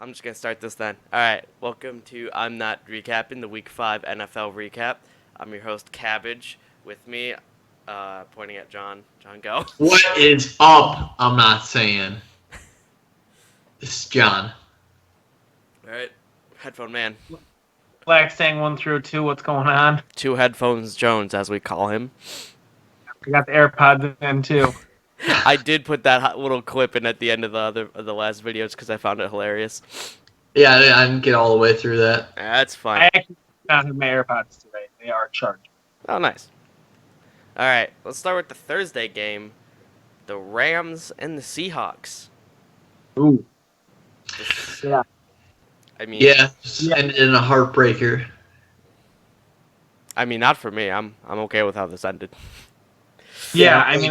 I'm just gonna start this then. All right, welcome to I'm Not Recapping the Week 5 NFL recap. I'm your host Cabbage. With me, pointing at John. John, go. What is up? I'm not saying. This is John. All right, headphone man. Black saying 1 through 2. What's going on? Two headphones Jones, as we call him. We got the AirPods in too. I did put that little clip in at the end of the last videos because I found it hilarious. Yeah, I didn't get all the way through that. That's fine. I actually found my AirPods today. They are charged. Oh, nice. All right, let's start with the Thursday game. The Rams and the Seahawks. Ooh. This- Yeah. I mean, Yeah, just ended in a heartbreaker. not for me. I'm okay with how this ended. Yeah, I mean,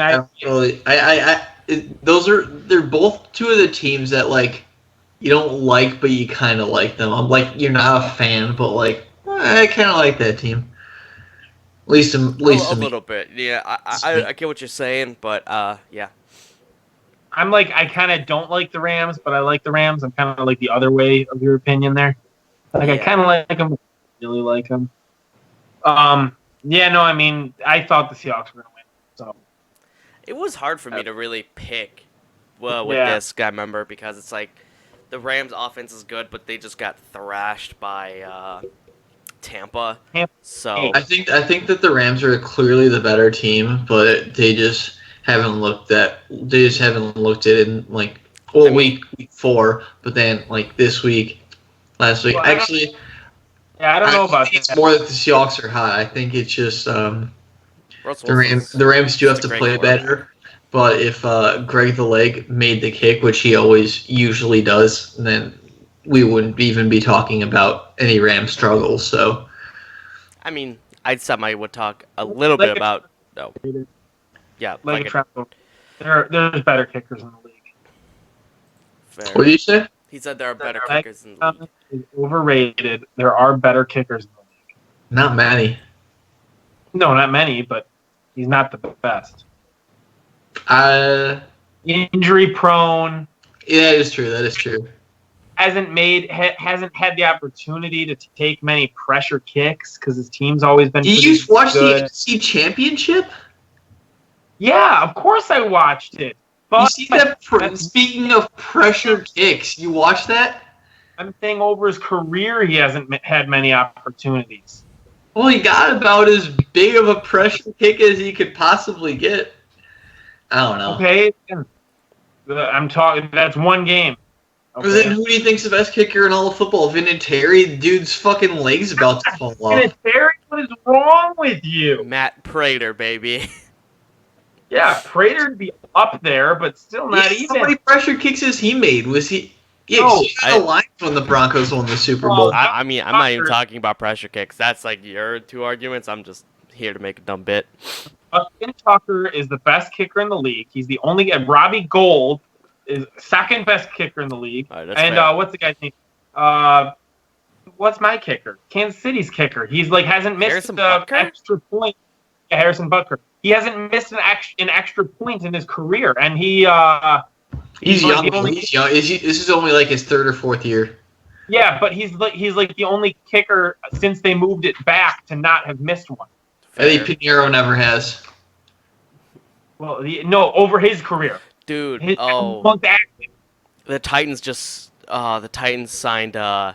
they're both two of the teams that you don't like, but you kind of like them. I'm like, you're not a fan, but I kind of like that team. At least A to me. little bit. Yeah, I get what you're saying, but yeah. I'm like, I kind of don't like the Rams, but I like the Rams. I'm kind of like the other way of your opinion there. I Yeah. kind of like them, really like them. Yeah, no, I mean, I thought the Seahawks were going to win. So It was hard for me to really pick with Yeah. this guy member because it's like the Rams offense is good, but they just got thrashed by Tampa. So I think that the Rams are clearly the better team, but they just haven't looked at it in week 4, but then this week, last week. Well, I don't- Actually, yeah, I don't know about think it's that. more that the Seahawks are hot. I think it's just Russell the Rams do have just a to great play quarterback. better. But if Greg the Leg made the kick, which he always usually does, then we wouldn't even be talking about any Rams struggles. So I mean, I'd somebody would talk a little bit about yeah, Like like a a Trump. There's better kickers in the league. fair. what do you say? He said there are better Like, kickers in the league. Is overrated. There are better kickers in the league. Not many. No, not many, but he's not the best. Yeah, Injury prone. that is true. That is true. Hasn't had the opportunity to take many pressure kicks because his team's always been. Did you pretty watch the good. NFC Championship? Yeah, of course I watched it. But You see that? Speaking of pressure kicks, you watch that? I'm saying over his career, he hasn't had many opportunities. Well, he got about as big of a pressure kick as he could possibly get. I don't know. Okay, I'm talking. That's one game. But then who do you think's the best kicker in all of football? Vinatieri? The dude's fucking leg's about to fall off. Terry, what is wrong with you? Matt Prater, baby. Yeah, Prater'd be up there, but still not How even. many pressure kicks has he made? Was he? Yeah, No, he had the Lions when the Broncos won the Super Well, Bowl. I'm not even talking about pressure kicks. That's like your two arguments. I'm just here to make a dumb bit. Justin Tucker is the best kicker in the league. He's the only. Robbie Gold is second best kicker in the league. All right, that's And fair. what's the guy's name? What's my kicker? Kansas City's kicker. He's hasn't missed Harrison the Butker? extra point. Yeah, Harrison Butker. He hasn't missed an extra point in his career, and He's like young. the only- He's young. This is only his 3rd or 4th year. yeah, but he's like the only kicker since they moved it back to not have missed one. Eddie Fair. Pinheiro never has. Well, no, over his career. Dude, His oh, month active. the Titans signed the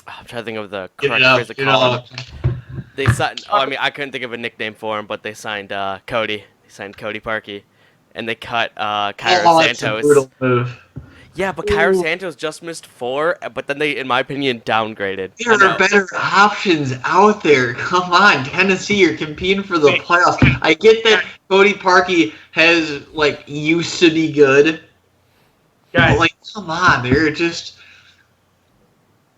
I'm trying to think of the Get correct it out. phrase to Get it call out. him. They signed. Oh, I couldn't think of a nickname for him, but they signed Cody. They signed Cody Parkey, and they cut Cairo Oh, that's a Santos. brutal move. Yeah, but Cairo Ooh. Santos just missed 4, but then they, in my opinion, downgraded. I There know. are better options out there. Come on, Tennessee, you're competing for the playoffs. I get that Cody Parkey has used to be good, Guys, but come on, they're just.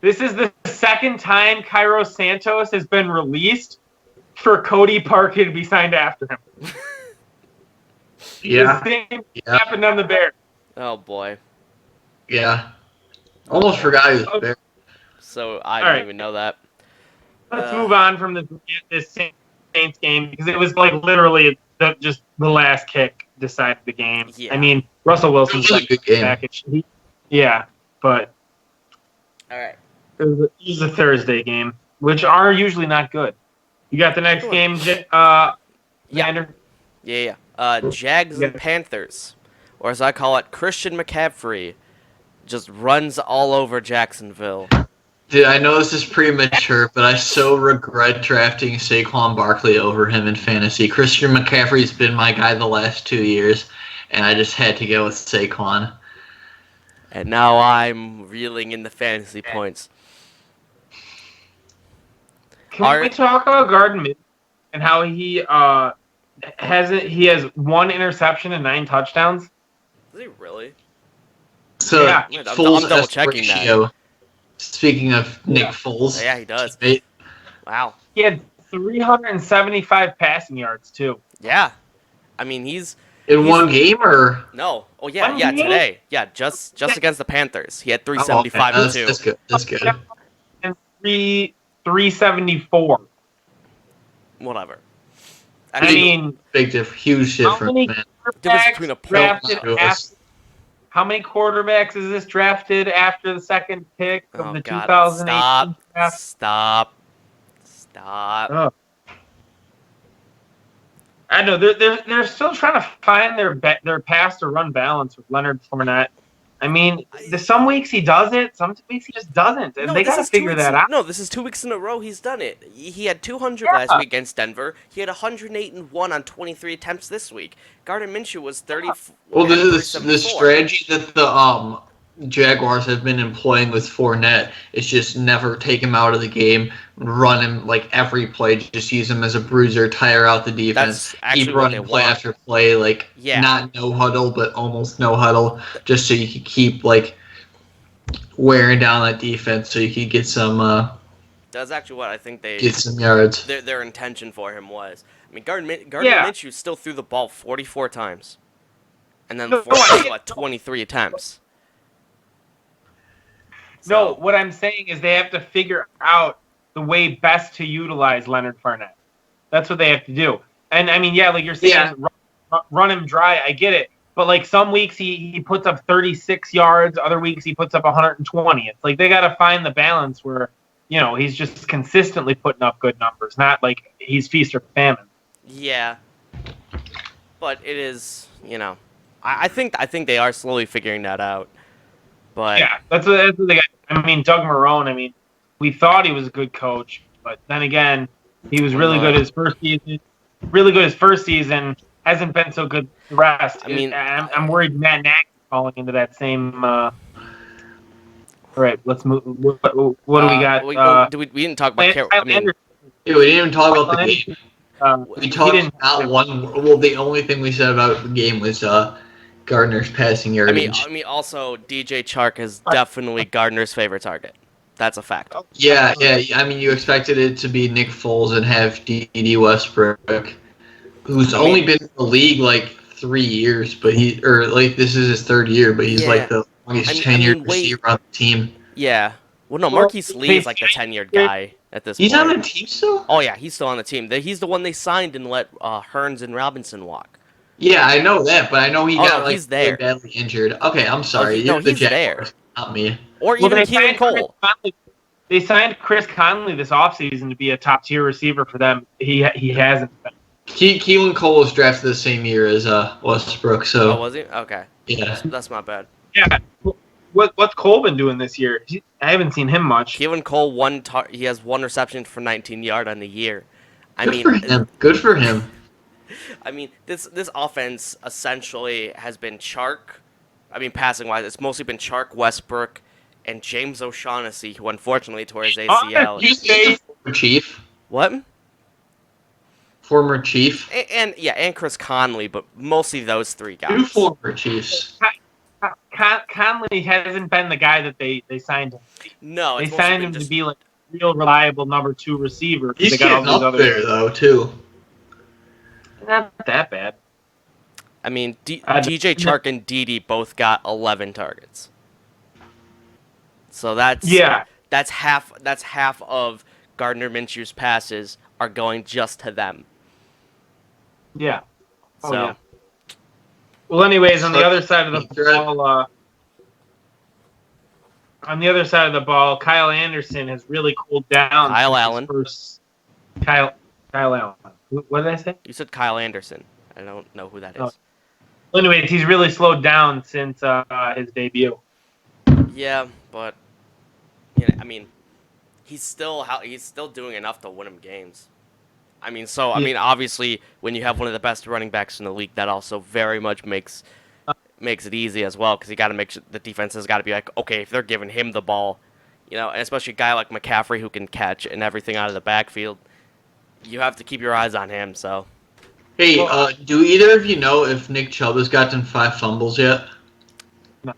this is the second time Cairo Santos has been released for Cody Parkey to be signed after him. Yeah, The same yeah, happened on the Bears. Oh boy. yeah. Almost forgot he was there. So I All didn't right. even know that. Let's move on from this Saints game because it was literally just the last kick decided the game. Yeah. I mean, Russell Wilson's It was a good game. package. Yeah, but All right. it was a Thursday game, which are usually not good. You got the next Sure. game, Yeah. Xander? Yeah. Jags and Yeah. Panthers, or as I call it, Christian McCaffrey, just runs all over Jacksonville. Dude, I know this is premature, but I so regret drafting Saquon Barkley over him in fantasy. Christian McCaffrey's been my guy the last 2 years, and I just had to go with Saquon. And now I'm reeling in the fantasy points. Can we talk about Gardner Minshew and how he has 1 interception and 9 touchdowns? Is he really? So, Yeah. Nick I'm Foles' double-checking that. ratio. Speaking of Nick Yeah. Foles, Yeah, he does. teammate, Wow. He had 375 passing yards too. Yeah. I mean, he's in one game, or no. Oh yeah, One yeah. game? Today, yeah, just against the Panthers, he had Oh, 375 okay. too. That's good. That's good. And 374. Whatever. I mean, Big difference, huge how difference, many man. Difference quarterbacks between a drafted pro- after? How many quarterbacks is this drafted after the second pick of Oh the God! 2018 draft? Stop! Oh. I know they're still trying to find their pass to run balance with Leonard Fournette. I mean, some weeks he does it, some weeks he just doesn't, and No, they this got to is 2 figure weeks that in- out. No, this is 2 weeks in a row he's done it. He had 200 Yeah. last week against Denver. He had 108-1 on 23 attempts this week. Gardner Minshew was 30. Well, had the 374. strategy that the Jaguars have been employing with Fournette is just never take him out of the game, run him like every play, just use him as a bruiser, tire out the defense, That's actually keep what running they play want. after play, like Yeah. not no huddle, but almost no huddle, just so you can keep like wearing down that defense, so you can get some That's actually what I think get some yards. their intention for him was. I mean, Gardner Yeah. Minshew still threw the ball 44 times, and then No, Fournette had 23 attempts. No, what I'm saying is they have to figure out the way best to utilize Leonard Fournette. That's what they have to do. And I mean, yeah, like you're saying, run him dry. I get it. But like some weeks he puts up 36 yards, other weeks he puts up 120. It's like they got to find the balance where, he's just consistently putting up good numbers, not like he's feast or famine. Yeah, but it is, I think they are slowly figuring that out. But Yeah, that's what they got. I mean, Doug Marrone, we thought he was a good coach, but then again, he was really good his first season. Really good his first season. Hasn't been so good the rest. I mean, I'm worried Matt Nagy is falling into that same. All right, let's move. What do we got? we didn't talk about Kyle I mean, Anderson, Yeah, we didn't even talk about the game. We he talked didn't- not one. Well, the only thing we said about the game was Gardner's passing I yardage. mean, also DJ Chark is definitely Gardner's favorite target. That's a fact. Yeah. I mean, you expected it to be Nick Foles and have D.D. Westbrook, who's only been in the league like 3 years, but this is his third year, but he's like the longest tenured receiver on the team. Yeah. Well, no, Marquise Lee is like the tenured guy at this point. He's on the team still? Oh yeah, he's still on the team. He's the one they signed and let Hearns and Robinson walk. Yeah, I know that, but I know he got he's there. really badly injured. Okay, I'm sorry. No, the he's Jaguars, there. not me. Or Well, even they Keelan signed Chris Cole. Conley. They signed Chris Conley this offseason to be a top tier receiver for them. He hasn't been. Keelan Cole was drafted the same year as Westbrook, so Oh, was he? Okay. yeah. That's not bad. Yeah. What's Cole been doing this year? I haven't seen him much. Keelan Cole he has 1 reception for 19 yards on the year. I Good mean, for him. Good for him. I mean, this offense essentially has been Chark. I mean, passing wise, it's mostly been Chark, Westbrook, and James O'Shaughnessy, who unfortunately tore his ACL. You say Former Chief. What? Former Chief. And Chris Conley, but mostly those 3 guys. 2 former Chiefs. Conley hasn't been the guy that they signed him. No, They it's signed him to be like a real reliable number 2 receiver. He's they got all getting these up other there though too. Not that bad. I mean, DJ Chark and Dede both got 11 targets. So that's half of Gardner Minshew's passes are going just to them. Yeah. Oh, So yeah. Well, anyways, on the other side of the ball, Kyle Anderson has really cooled down. Kyle since Allen. his first Kyle Allen. What did I say? you said Kyle Anderson. I don't know who that Oh. is. Well, anyways, he's really slowed down since his debut. Yeah, but you know, I mean, he's still doing enough to win him games. I mean, obviously, when you have one of the best running backs in the league, that also very much makes it easy as well, because you got to make sure the defense has got to be like, okay, if they're giving him the ball, and especially a guy like McCaffrey who can catch and everything out of the backfield, you have to keep your eyes on him. So Hey, do either of you know if Nick Chubb has gotten 5 fumbles yet? No.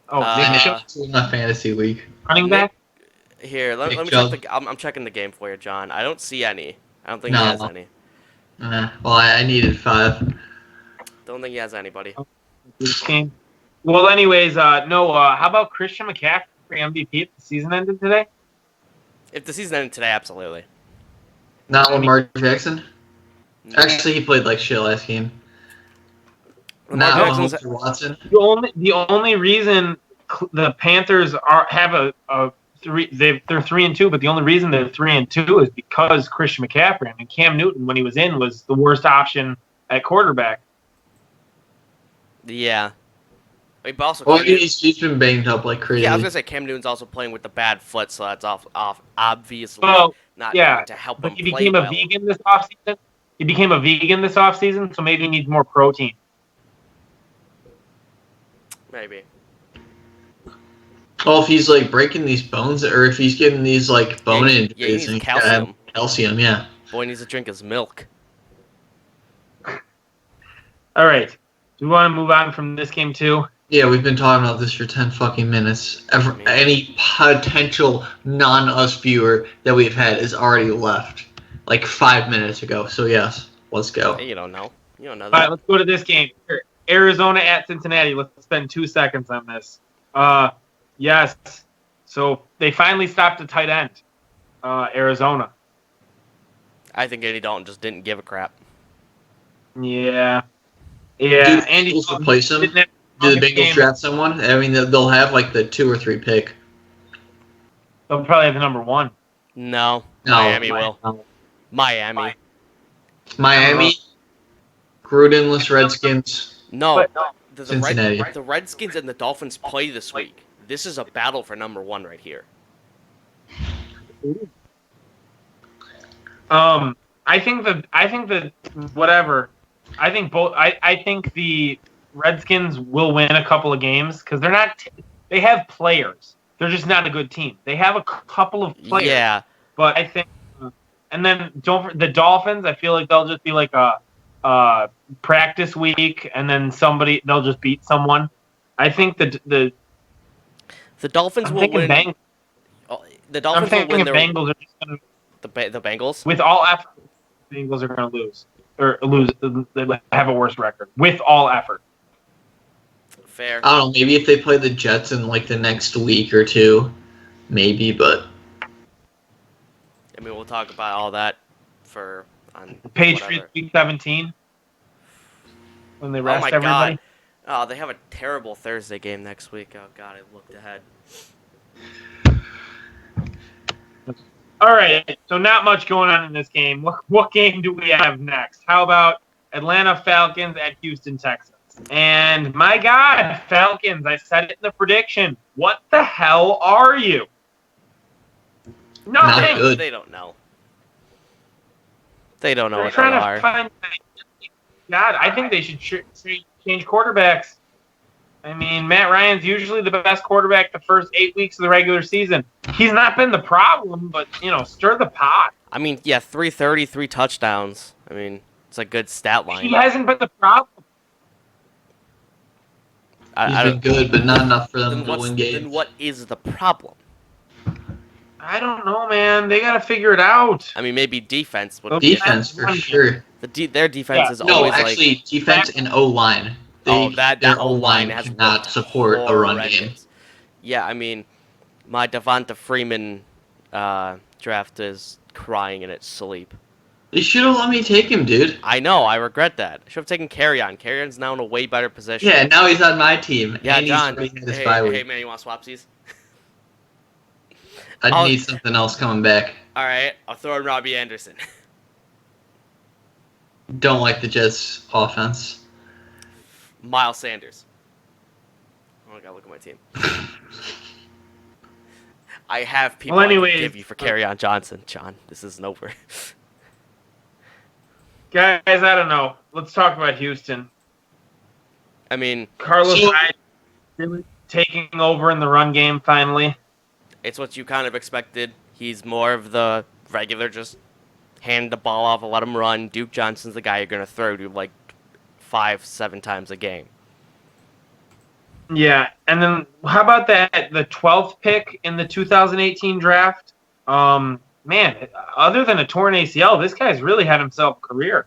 Oh, Uh, Nick Nick Chubb, Chubb's in my fantasy league. running back. here, let Nick me Chubb. check I'm checking the game for you, John. I don't see any. I don't think No. he has any. Well, I needed 5. Don't think he has anybody. This game. Well, anyways, Noah, how about Christian McCaffrey MVP if the season ended today? If the season ended today, absolutely. Not Lamar Jackson. Actually, he played like shit last game. Lamar Not Jackson's- Mahomes or Watson. The only reason the Panthers have a 3-2, but the only reason they're 3-2 is because Christian McCaffrey. I mean, Cam Newton, when he was in, was the worst option at quarterback. Yeah. I mean, but also Well, Cam Newton- he's been banged up like crazy. yeah, I was gonna say Cam Newton's also playing with the bad foot, so that's obviously Well, not yeah, going to help him But he play became a well. vegan this offseason. He became a vegan this offseason, so maybe he needs more protein. Maybe. Well, if he's like breaking these bones, or if he's getting these like bone Yeah, he injuries, needs and he's gotta have calcium, yeah. Boy needs to drink his milk. All right. Do we want to move on from this game too? Yeah, we've been talking about this for 10 fucking minutes. Any potential non-us viewer that we've had is already left, like 5 minutes ago. So yes, let's go. Hey, you don't know. You don't know All right, that. let's go to this game. Arizona at Cincinnati. Let's spend 2 seconds on this. Yes. So they finally stopped the tight end. Arizona. I think Andy Dalton just didn't give a crap. Yeah. Do Yeah. the Andy Bengals replace him? didn't have Do the strongest Bengals game. draft someone? I mean, they'll have like the 2 or 3 pick. They'll probably have the number 1. No. No, Miami will. Miami. Miami, Grudenless Redskins. No. But- the Cincinnati. the Redskins and the Dolphins play this week. This is a battle for number 1 right here. I think the Redskins will win a couple of games because they're not. They have players. They're just not a good team. They have a couple of players. Yeah. But I think, and then the Dolphins. I feel like they'll just be like a practice week, and then they'll just beat someone. I think The Dolphins I'm will thinking win. The I'm Dolphins will thinking win the their Bengals are just gonna, the Bengals. with all effort, the Bengals are going to lose or lose. They have a worse record with all effort. Fair. I don't know, maybe if they play the Jets in like the next week or 2, maybe, but I mean, we'll talk about all that on Patriots whatever. week 17 when they Oh rest my everybody. god. Oh, they have a terrible Thursday game next week. Oh god, I looked ahead. All right, so not much going on in this game. What game do we have next? How about Atlanta Falcons at Houston Texans? And my God, Falcons! I said it in the prediction. What the hell are you? Not Nothing. good. They don't know. They don't know They're what they trying to are. find. God, I think they should change quarterbacks. I mean, Matt Ryan's usually the best quarterback the first 8 weeks of the regular season. He's not been the problem, but stir the pot. I mean, yeah, 330, 3 touchdowns. I mean, it's a good stat line. He hasn't been the problem. I he's been don't, good, but not enough for them then, to win games. then what is the problem? I don't know, man. They got to figure it out. I mean, maybe defense would Well, be Defense for sure. their defense Yeah. is No, always actually, defense and O-line. that their O-line O-line has cannot looked support a run game. horrendous. Yeah, I mean, my Devonta Freeman draft is crying in its sleep. You should have let me take him, dude. I know. I regret that. I should have taken Carrion. Carrion's now in a way better position. Yeah, now he's on my team, Yeah, and John. he's already had his Hey, bye hey, week. man, you want swapsies? I need something else coming back. All right, I'll throw in Robbie Anderson. Don't like the Jets' offense. Miles Sanders. Oh, I gotta look at my team. I have people Well, I can anyways, give you for Carrion Johnson. John, this isn't over. Guys, I don't know. Let's talk about Houston. I mean, Carlos So- Hyde taking over in the run game finally. it's what you kind of expected. He's more of the regular, just hand the ball off and let him run. Duke Johnson's the guy you're going to throw to like 5-7 times a game. Yeah, and then how about the 12th pick in the 2018 draft? Man, other than a torn ACL, this guy's really had himself a career.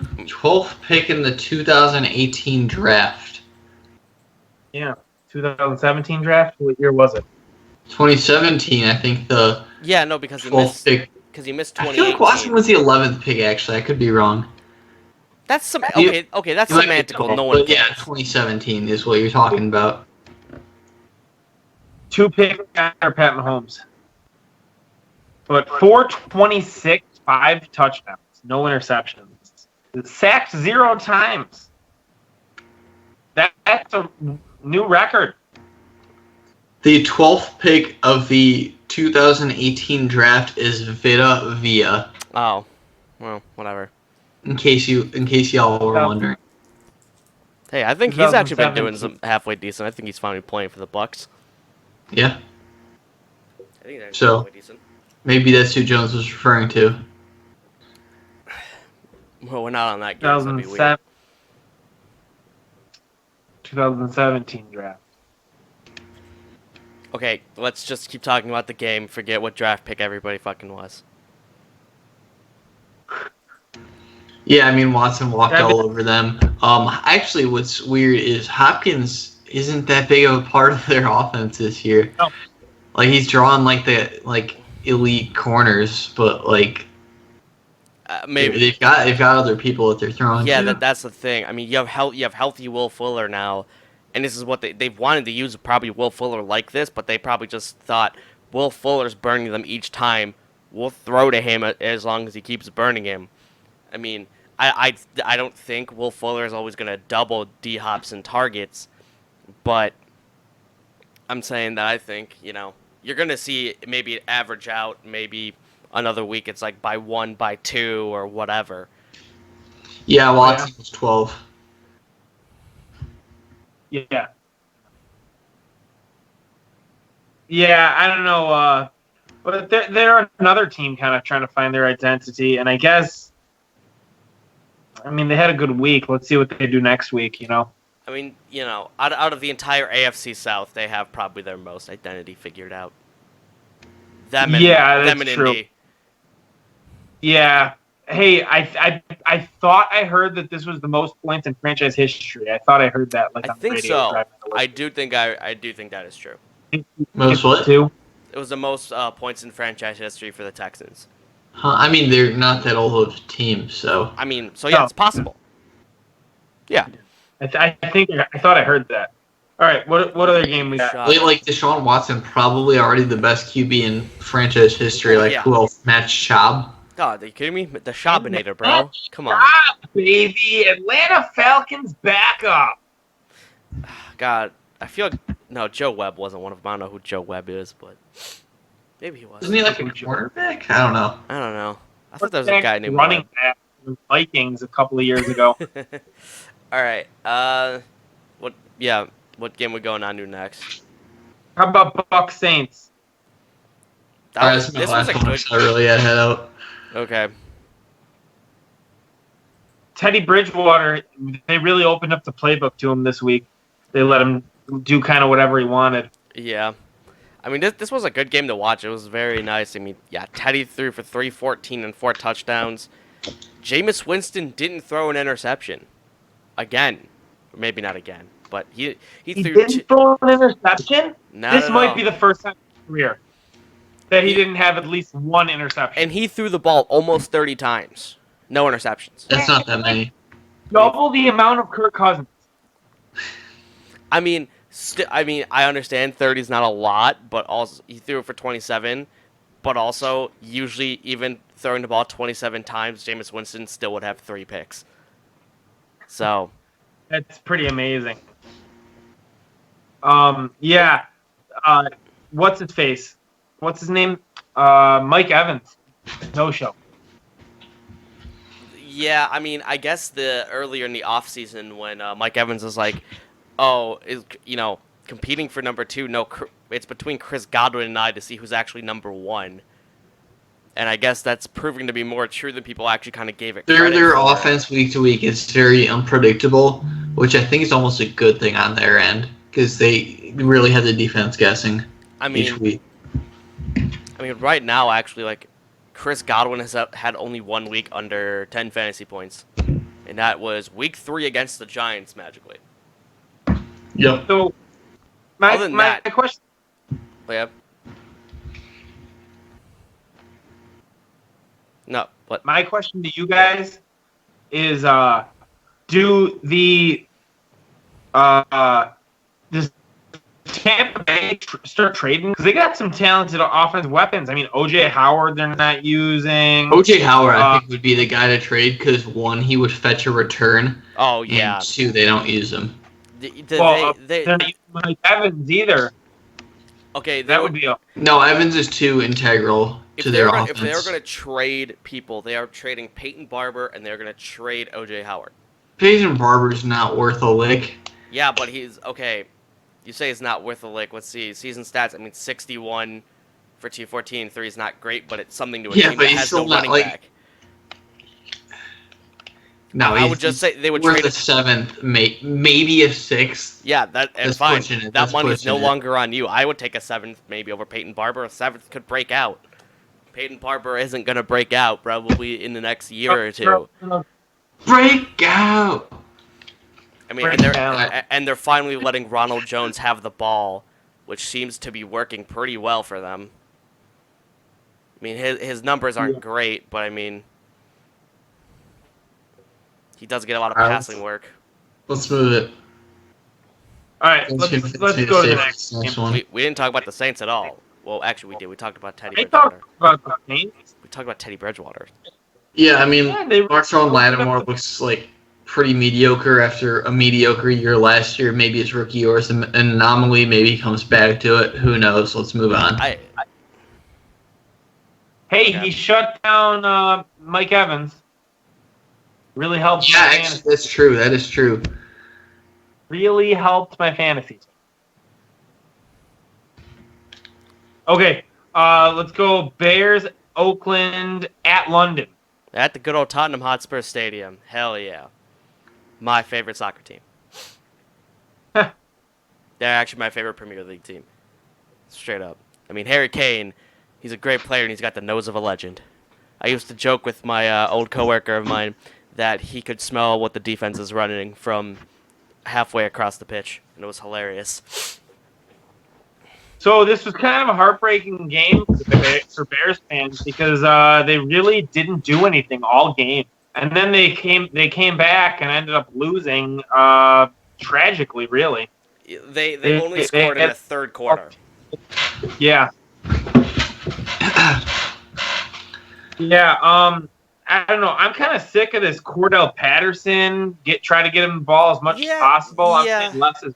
12th pick in the 2018 draft. Yeah, 2017 draft. What year was it? 2017, I think the Yeah, no, because he 12th missed pick. because he missed I 2018. feel like Watson was the 11th pick, actually. I could be wrong. That's some You- okay. That's You might be semantical. wrong, No one but yeah, cares. 2017 is what you're talking about. 2 picks after Pat Mahomes. But 426, 5 touchdowns, no interceptions. Sacked 0 times. That's a new record. The 12th pick of the 2018 draft is Vita Villa. Oh, well, whatever. In case y'all were wondering. Hey, I think he's actually been 2017. doing some halfway decent. I think he's finally playing for the Bucks. Yeah, I think that's So- halfway decent. maybe that's who Jones was referring to. Well, we're not on that game. So that'd be weird. 2017 draft. Okay, let's just keep talking about the game. Forget what draft pick everybody fucking was. Yeah, I mean Watson walked Yeah, all over them. Actually, what's weird is Hopkins isn't that big of a part of their offense this year. No. Like he's drawing like elite corners, but like Maybe. they've got other people that they're throwing. Yeah, to. that's the thing. I mean, you have healthy Will Fuller now, and this is what they've wanted to use probably Will Fuller like this, but they probably just thought Will Fuller's burning them each time. We'll throw to him as long as he keeps burning him. I mean, I don't think Will Fuller is always going to double D Hopson targets, but I'm saying that I think you're going to see maybe it average out. Maybe another week it's like by 1, by 2, or whatever. Yeah, Watson was 12. Yeah. Yeah, I don't know. But they're another team kind of trying to find their identity. And I guess, I mean, they had a good week. Let's see what they do next week, I mean, out of the entire AFC South, they have probably their most identity figured out. Them and true. Indy. Yeah. Hey, I thought I heard that this was the most points in franchise history. I thought I heard that. Like I on the think radio so. driving to work. I do think that is true. Most what? Too. It was the most points in franchise history for the Texans. Huh, I mean, they're not that old of a team, so. I mean, so yeah, No. it's possible. Yeah. I thought I heard that. All right, what other game we got? Shot. Like Deshaun Watson, probably already the best QB in franchise history. Like Yeah. who else? Matt Schaub. God, are you kidding me? The Shabinator, bro. Come on. Ah, baby, Atlanta Falcons backup. God, I feel like no, Joe Webb wasn't one of them. I don't know who Joe Webb is, but maybe he was. Isn't he like a cornerback? I don't know. I don't know. I thought there was a guy named running Webb. back for the Vikings a couple of years ago. All right. What game we going on to next? How about Buck Saints? That All right, was- that's my this was last a one. good. So I really had to head out. Okay. Teddy Bridgewater, they really opened up the playbook to him this week. They let him do kind of whatever he wanted. Yeah. I mean, this was a good game to watch. It was very nice. I mean, yeah, Teddy threw for 314 and 4 touchdowns. Jameis Winston didn't throw an interception. Again. Or maybe not again. But he He threw didn't throw an interception? No, This no, might no. be the first time in his career. that he didn't have at least one interception. And he threw the ball almost 30 times. No interceptions. That's not that many. Double the amount of Kirk Cousins. I mean, I understand 30 is not a lot, but also he threw it for 27. But also, usually, even throwing the ball 27 times, Jameis Winston still would have 3 picks. So, That's pretty amazing. Yeah. What's his face? What's his name? Mike Evans. No show. yeah, I mean, I guess earlier in the offseason when Mike Evans was like, oh, competing for number 2, no, it's between Chris Godwin and I to see who's actually number 1. And I guess that's proving to be more true than people actually kind of gave it credit Their for. offense week to week is very unpredictable, which I think is almost a good thing on their end because they really have the defense guessing each week. I mean, right now, actually, like, Chris Godwin has had only 1 week under 10 fantasy points. And that was week 3 against the Giants, magically. Yep. So, Other than my that- question. But yeah. No, but My question to you guys is: do the does Tampa Bay start trading because they got some talented offensive weapons? I mean, OJ Howard they're not using. OJ Howard, I think, would be the guy to trade because 1, he would fetch a return, oh yeah, and 2, they don't use him. They're not using Mike Evans either. okay. That would be No, Evans is too integral to their offense. If they were going to trade people, they are trading Peyton Barber and they're going to trade OJ Howard. Peyton Barber's not worth a lick. Yeah, but he's okay. You say he's not worth a lick. Let's see season stats. I mean, 61 for 214. 3 is not great, but it's something to a Yeah, team but that he's has still no not, running like, back. No, I would just say they would worth trade a 7th, maybe a 6th. Yeah, and That's fine. pushing it. That That's money's no pushing it. longer on you. I would take a 7th maybe over Peyton Barber. A 7th could break out. Peyton Barber isn't going to break out probably in the next year or 2. Break out. I mean, and they're finally letting Ronald Jones have the ball, which seems to be working pretty well for them. I mean, his numbers aren't great, but I mean, he does get a lot of passing work. Let's move it. all right. Let's go to the next game. We didn't talk about the Saints at all. Well, actually, we did. We talked about Teddy They Bridgewater. talked about the Saints. We talked about Teddy Bridgewater. Yeah, I mean, they- Marshall Lattimore looks like pretty mediocre after a mediocre year last year. Maybe his rookie year is an anomaly. Maybe he comes back to it. Who knows? Let's move on. Hey, he shut down Mike Evans. Really helped. Yeah, my actually, fantasy. that's true. That is true. Really helped my fantasy. Okay, let's go Bears, Oakland, at London. At the good old Tottenham Hotspur Stadium. Hell yeah. My favorite soccer team. They're actually my favorite Premier League team. Straight up. I mean, Harry Kane, he's a great player and he's got the nose of a legend. I used to joke with my old coworker of mine that he could smell what the defense is running from halfway across the pitch, and it was hilarious. So this was kind of a heartbreaking game for Bears fans because they really didn't do anything all game, and then they came back and ended up losing tragically. Really, They only scored in the third quarter. yeah, yeah. I don't know. I'm kind of sick of this Cordell Patterson. Try to get him the ball as much as possible. I'm saying less is.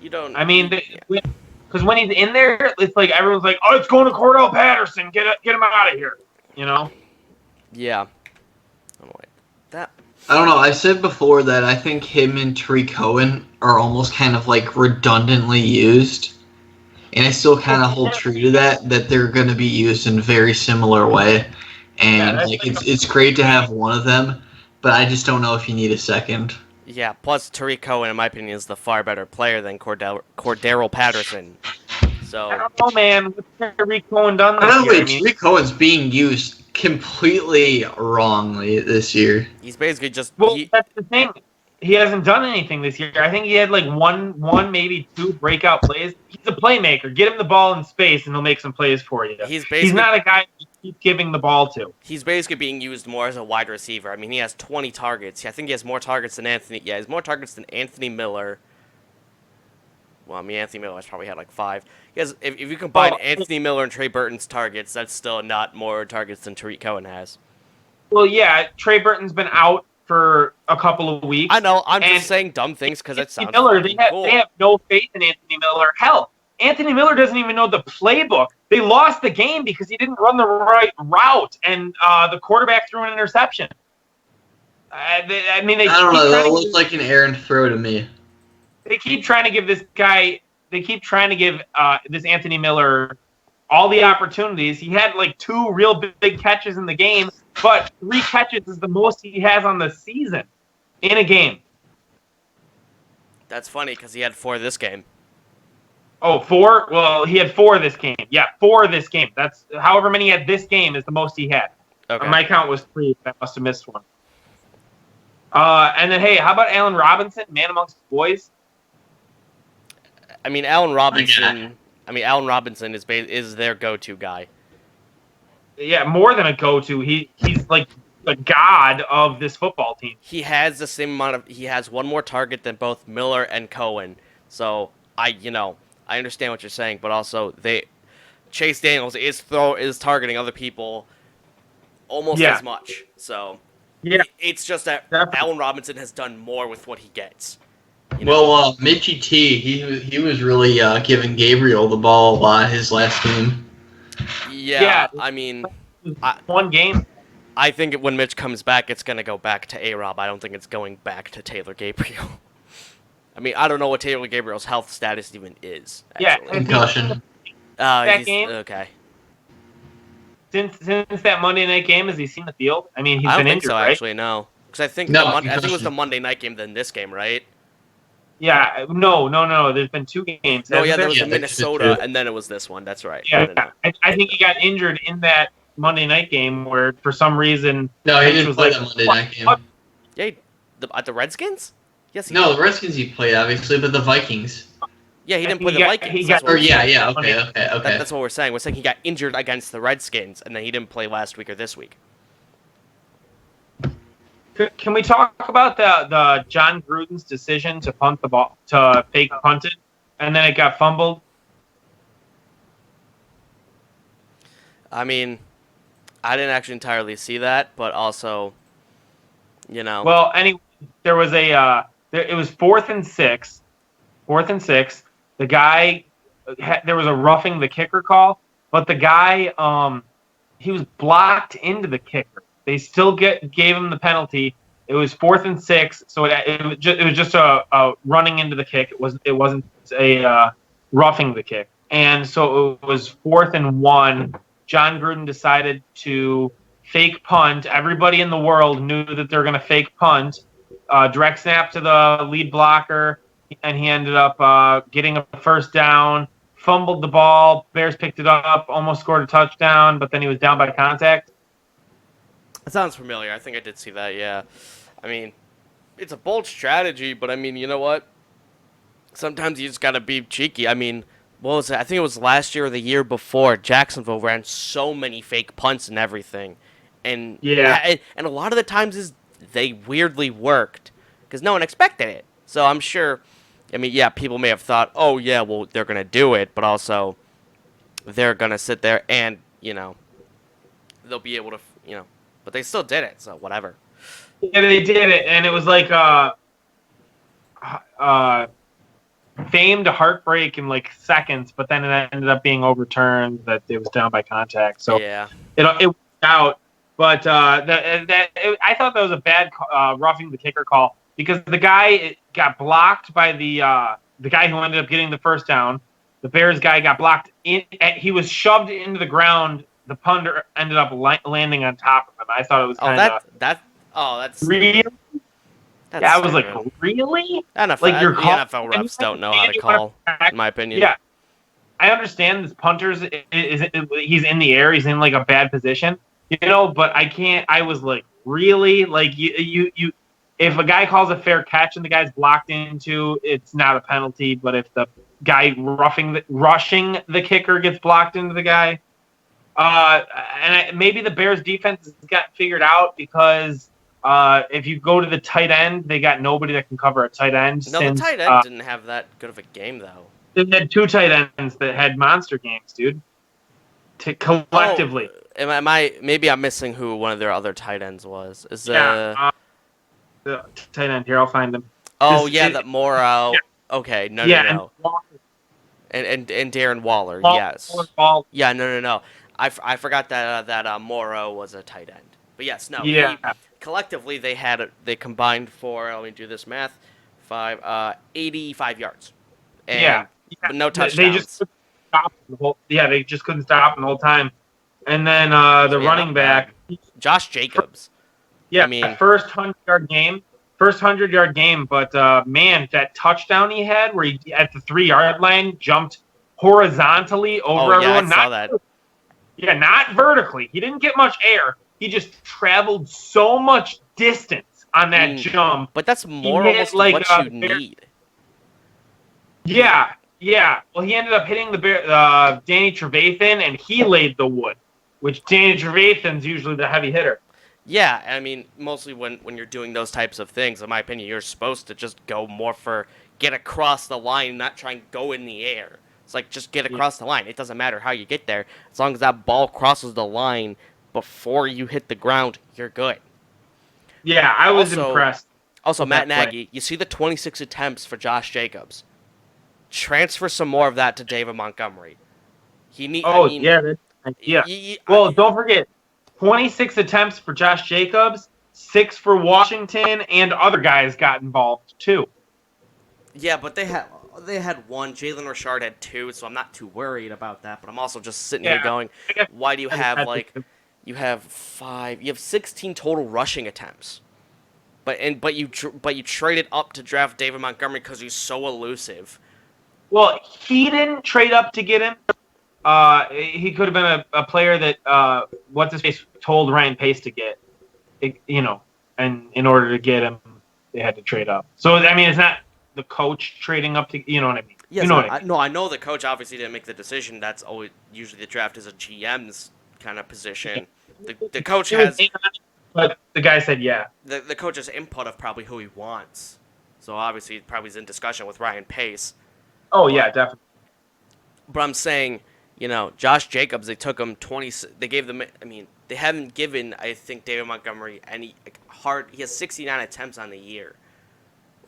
You don't. I mean, because when he's in there, it's like everyone's like, "Oh, it's going to Cordell Patterson. Get him out of here." You know? Yeah. I don't like that. I don't know. I said before that I think him and Tariq Cohen are almost kind of like redundantly used. And I still kind of hold true to that they're going to be used in a very similar way. And it's great to have one of them, but I just don't know if you need a second. Yeah, plus Tariq Cohen, in my opinion, is the far better player than Cordero Patterson. So I don't know, man. What's Tariq Cohen done this I don't know, year? Tariq Cohen's being used completely wrongly this year. he's basically just Well, that's the thing. he hasn't done anything this year. I think he had like one, maybe two breakout plays. He's a playmaker. Get him the ball in space, and he'll make some plays for you. He's not a guy you keep giving the ball to. He's basically being used more as a wide receiver. I mean, he has 20 targets. I think he has more targets than Anthony. Yeah, he has more targets than Anthony Miller. Well, I mean, Anthony Miller has probably had like 5. He has, if you combine Anthony Miller and Trey Burton's targets, that's still not more targets than Tariq Cohen has. Well, yeah, Trey Burton's been out for a couple of weeks. I know. I'm just saying dumb things because it sounds Miller. cool. They have no faith in Anthony Miller. Hell, Anthony Miller doesn't even know the playbook. They lost the game because he didn't run the right route, and the quarterback threw an interception. I don't know. That looks like an errant throw to me. They keep trying to give this guy. They keep trying to give this Anthony Miller all the opportunities. He had like 2 real big catches in the game, but 3 catches is the most he has on the season in a game. That's funny because he had 4 this game. Oh, 4? Well, he had 4 this game. Yeah, 4 this game. That's however many he had this game is the most he had. Okay. My count was 3. I must have missed one. And then, hey, how about Allen Robinson, man amongst boys? I mean, Allen Robinson. Allen Robinson is their go-to guy. Yeah, more than a go-to. He's like the god of this football team. He has the same amount of. He has one more target than both Miller and Cohen. So I understand what you're saying, but also Chase Daniels is targeting other people almost as much. So yeah, it's just that Allen Robinson has done more with what he gets. Well, Mitchie T, he was really giving Gabriel the ball a lot his last game. Yeah. I mean, one game. I think when Mitch comes back, it's going to go back to A-Rob. I don't think it's going back to Taylor Gabriel. I mean, I don't know what Taylor Gabriel's health status even is. Actually. Yeah, concussion. Game. Okay. Since that Monday night game, has he seen the field? I mean, I don't been think injured, so, right? actually, no. Because I think it was the Monday night game than this game, right? Yeah, no. There's been 2 games. Oh, yeah, there was Minnesota, and then it was this one. That's right. Yeah, I think he got injured in that Monday night game where, for some reason... No, he didn't play the Monday night game. Yeah, at the Redskins? Yes, he No, did. the Redskins he played, obviously, but the Vikings. Yeah, he didn't play the Vikings. Okay. That's what we're saying. We're saying he got injured against the Redskins, and then he didn't play last week or this week. Can we talk about the John Gruden's decision to punt the ball, to fake punt it, and then it got fumbled? I mean, I didn't actually entirely see that, but also, Well, anyway, there was it was 4th and 6. 4th and 6. The guy, there was a roughing the kicker call, but the guy, he was blocked into the kicker. They still gave him the penalty. It was 4th and 6, so it was just a running into the kick. It wasn't a roughing the kick, and so it was 4th and 1. John Gruden decided to fake punt. Everybody in the world knew that they're going to fake punt. Direct snap to the lead blocker, and he ended up getting a first down. Fumbled the ball. Bears picked it up, almost scored a touchdown, but then he was down by contact. That sounds familiar. I think I did see that, yeah. I mean, it's a bold strategy, but I mean, you know what? Sometimes you just got to be cheeky. I mean, what was it? I think it was last year or the year before. Jacksonville ran so many fake punts and everything. And yeah, and a lot of the times they weirdly worked because no one expected it. So I'm sure, I mean, yeah, people may have thought, oh, yeah, well, they're going to do it, but also they're going to sit there and, they'll be able to, but they still did it, so whatever. Yeah, they did it, and it was like famed heartbreak in like seconds, but then it ended up being overturned that it was down by contact. So yeah, it worked out. But I thought that was a bad roughing the kicker call because the guy got blocked by the guy who ended up getting the first down. The Bears guy got blocked. He was shoved into the ground. The punter ended up landing on top of him. I thought it was kind of that's really. That's yeah, I was like, really? NFL, like the NFL refs don't know how to call, in my opinion. Yeah, I understand this punter's he's in the air, he's in like a bad position, but I can't. I was like, really? Like you if a guy calls a fair catch and the guy's blocked into, it's not a penalty. But if the guy rushing the kicker gets blocked into the guy, maybe the Bears defense has got figured out because if you go to the tight end, they got nobody that can cover a tight end. No, since, the tight end didn't have that good of a game though. They had 2 tight ends that had monster games, dude. Collectively. Oh, am I? Maybe I'm missing who one of their other tight ends was. Is the tight end here, I'll find him. Oh yeah, that Morrow. Yeah. Okay, no. And Darren Waller, yes. Yeah, no. I forgot that Morrow was a tight end. But yes, no. Yeah. Collectively, they combined for, let me do this math, 85 yards. And, but no touchdowns. They just couldn't stop they just couldn't stop the whole time. And then the running back, Josh Jacobs. Yeah, I mean, first 100-yard game, but man, that touchdown he had where he at the 3-yard line jumped horizontally over everyone. I saw that. Yeah, not vertically. He didn't get much air. He just traveled so much distance on that jump. But that's more almost what you need. Yeah. Well, he ended up hitting the Danny Trevathan, and he laid the wood, which Danny Trevathan's usually the heavy hitter. Yeah, I mean, mostly when you're doing those types of things, in my opinion, you're supposed to just go more for get across the line, not try and go in the air. It's like, just get across the line. It doesn't matter how you get there. As long as that ball crosses the line before you hit the ground, you're good. Yeah, I was impressed. Also, Matt Nagy, you see the 26 attempts for Josh Jacobs. Transfer some more of that to David Montgomery. Well, don't forget, 26 attempts for Josh Jacobs, 6 for Washington, and other guys got involved too. Yeah, but they had one. Jalen Richard had 2, so I'm not too worried about that. But I'm also just sitting here going, why do you have you have 16 total rushing attempts, but you traded up to draft David Montgomery because he's so elusive. Well, he didn't trade up to get him. He could have been a player that what's his face told Ryan Pace to get, and in order to get him, they had to trade up. So I mean, it's not the coach trading up to, you know what I mean? Yes, what I mean? No, I know the coach obviously didn't make the decision. That's always usually the draft is a GM's kind of position. The coach has, but the guy said yeah. The coach's input of probably who he wants. So obviously, probably is in discussion with Ryan Pace. Oh yeah, definitely. But I'm saying, Josh Jacobs, they took him 20. They gave them. I mean, they haven't given, I think, David Montgomery any hard. He has 69 attempts on the year.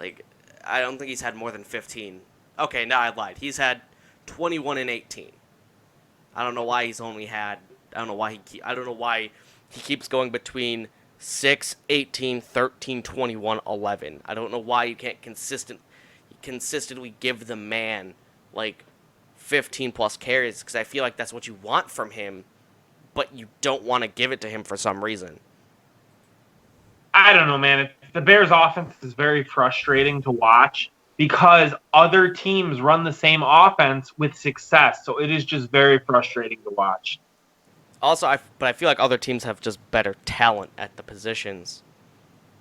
I don't think he's had more than 15. Okay, now I lied. He's had 21 and 18. I don't know why he's only had. I don't know why he keeps going between 6, 18, 13, 21, 11. I don't know why you can't consistently give the man 15 plus carries, because I feel like that's what you want from him, but you don't want to give it to him for some reason. I don't know, man. The Bears' offense is very frustrating to watch because other teams run the same offense with success. So it is just very frustrating to watch. Also, I feel like other teams have just better talent at the positions.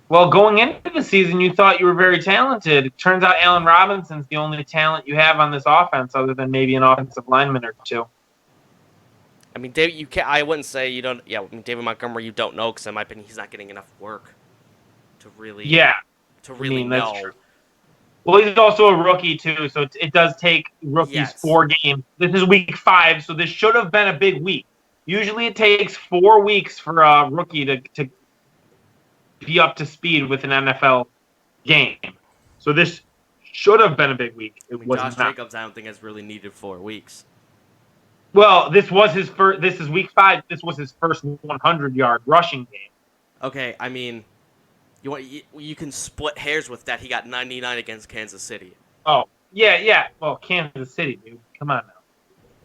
Well, going into the season, you thought you were very talented. It turns out Allen Robinson's the only talent you have on this offense, other than maybe an offensive lineman or two. I mean, David, you can't. I wouldn't say you don't. Yeah, I mean, David Montgomery, you don't know, because in my opinion, he's not getting enough work to really. Yeah. To really know. That's true. Well, he's also a rookie too, so it does take rookies 4 games. This is week 5, so this should have been a big week. Usually, it takes 4 weeks for a rookie to be up to speed with an NFL game. So this should have been a big week. Josh Jacobs, I don't think has really needed 4 weeks. Well, this was his first. This is week 5. This was his first 100-yard rushing game. Okay, I mean, you can split hairs with that. He got 99 against Kansas City. Oh yeah. Well, Kansas City, dude. Come on now.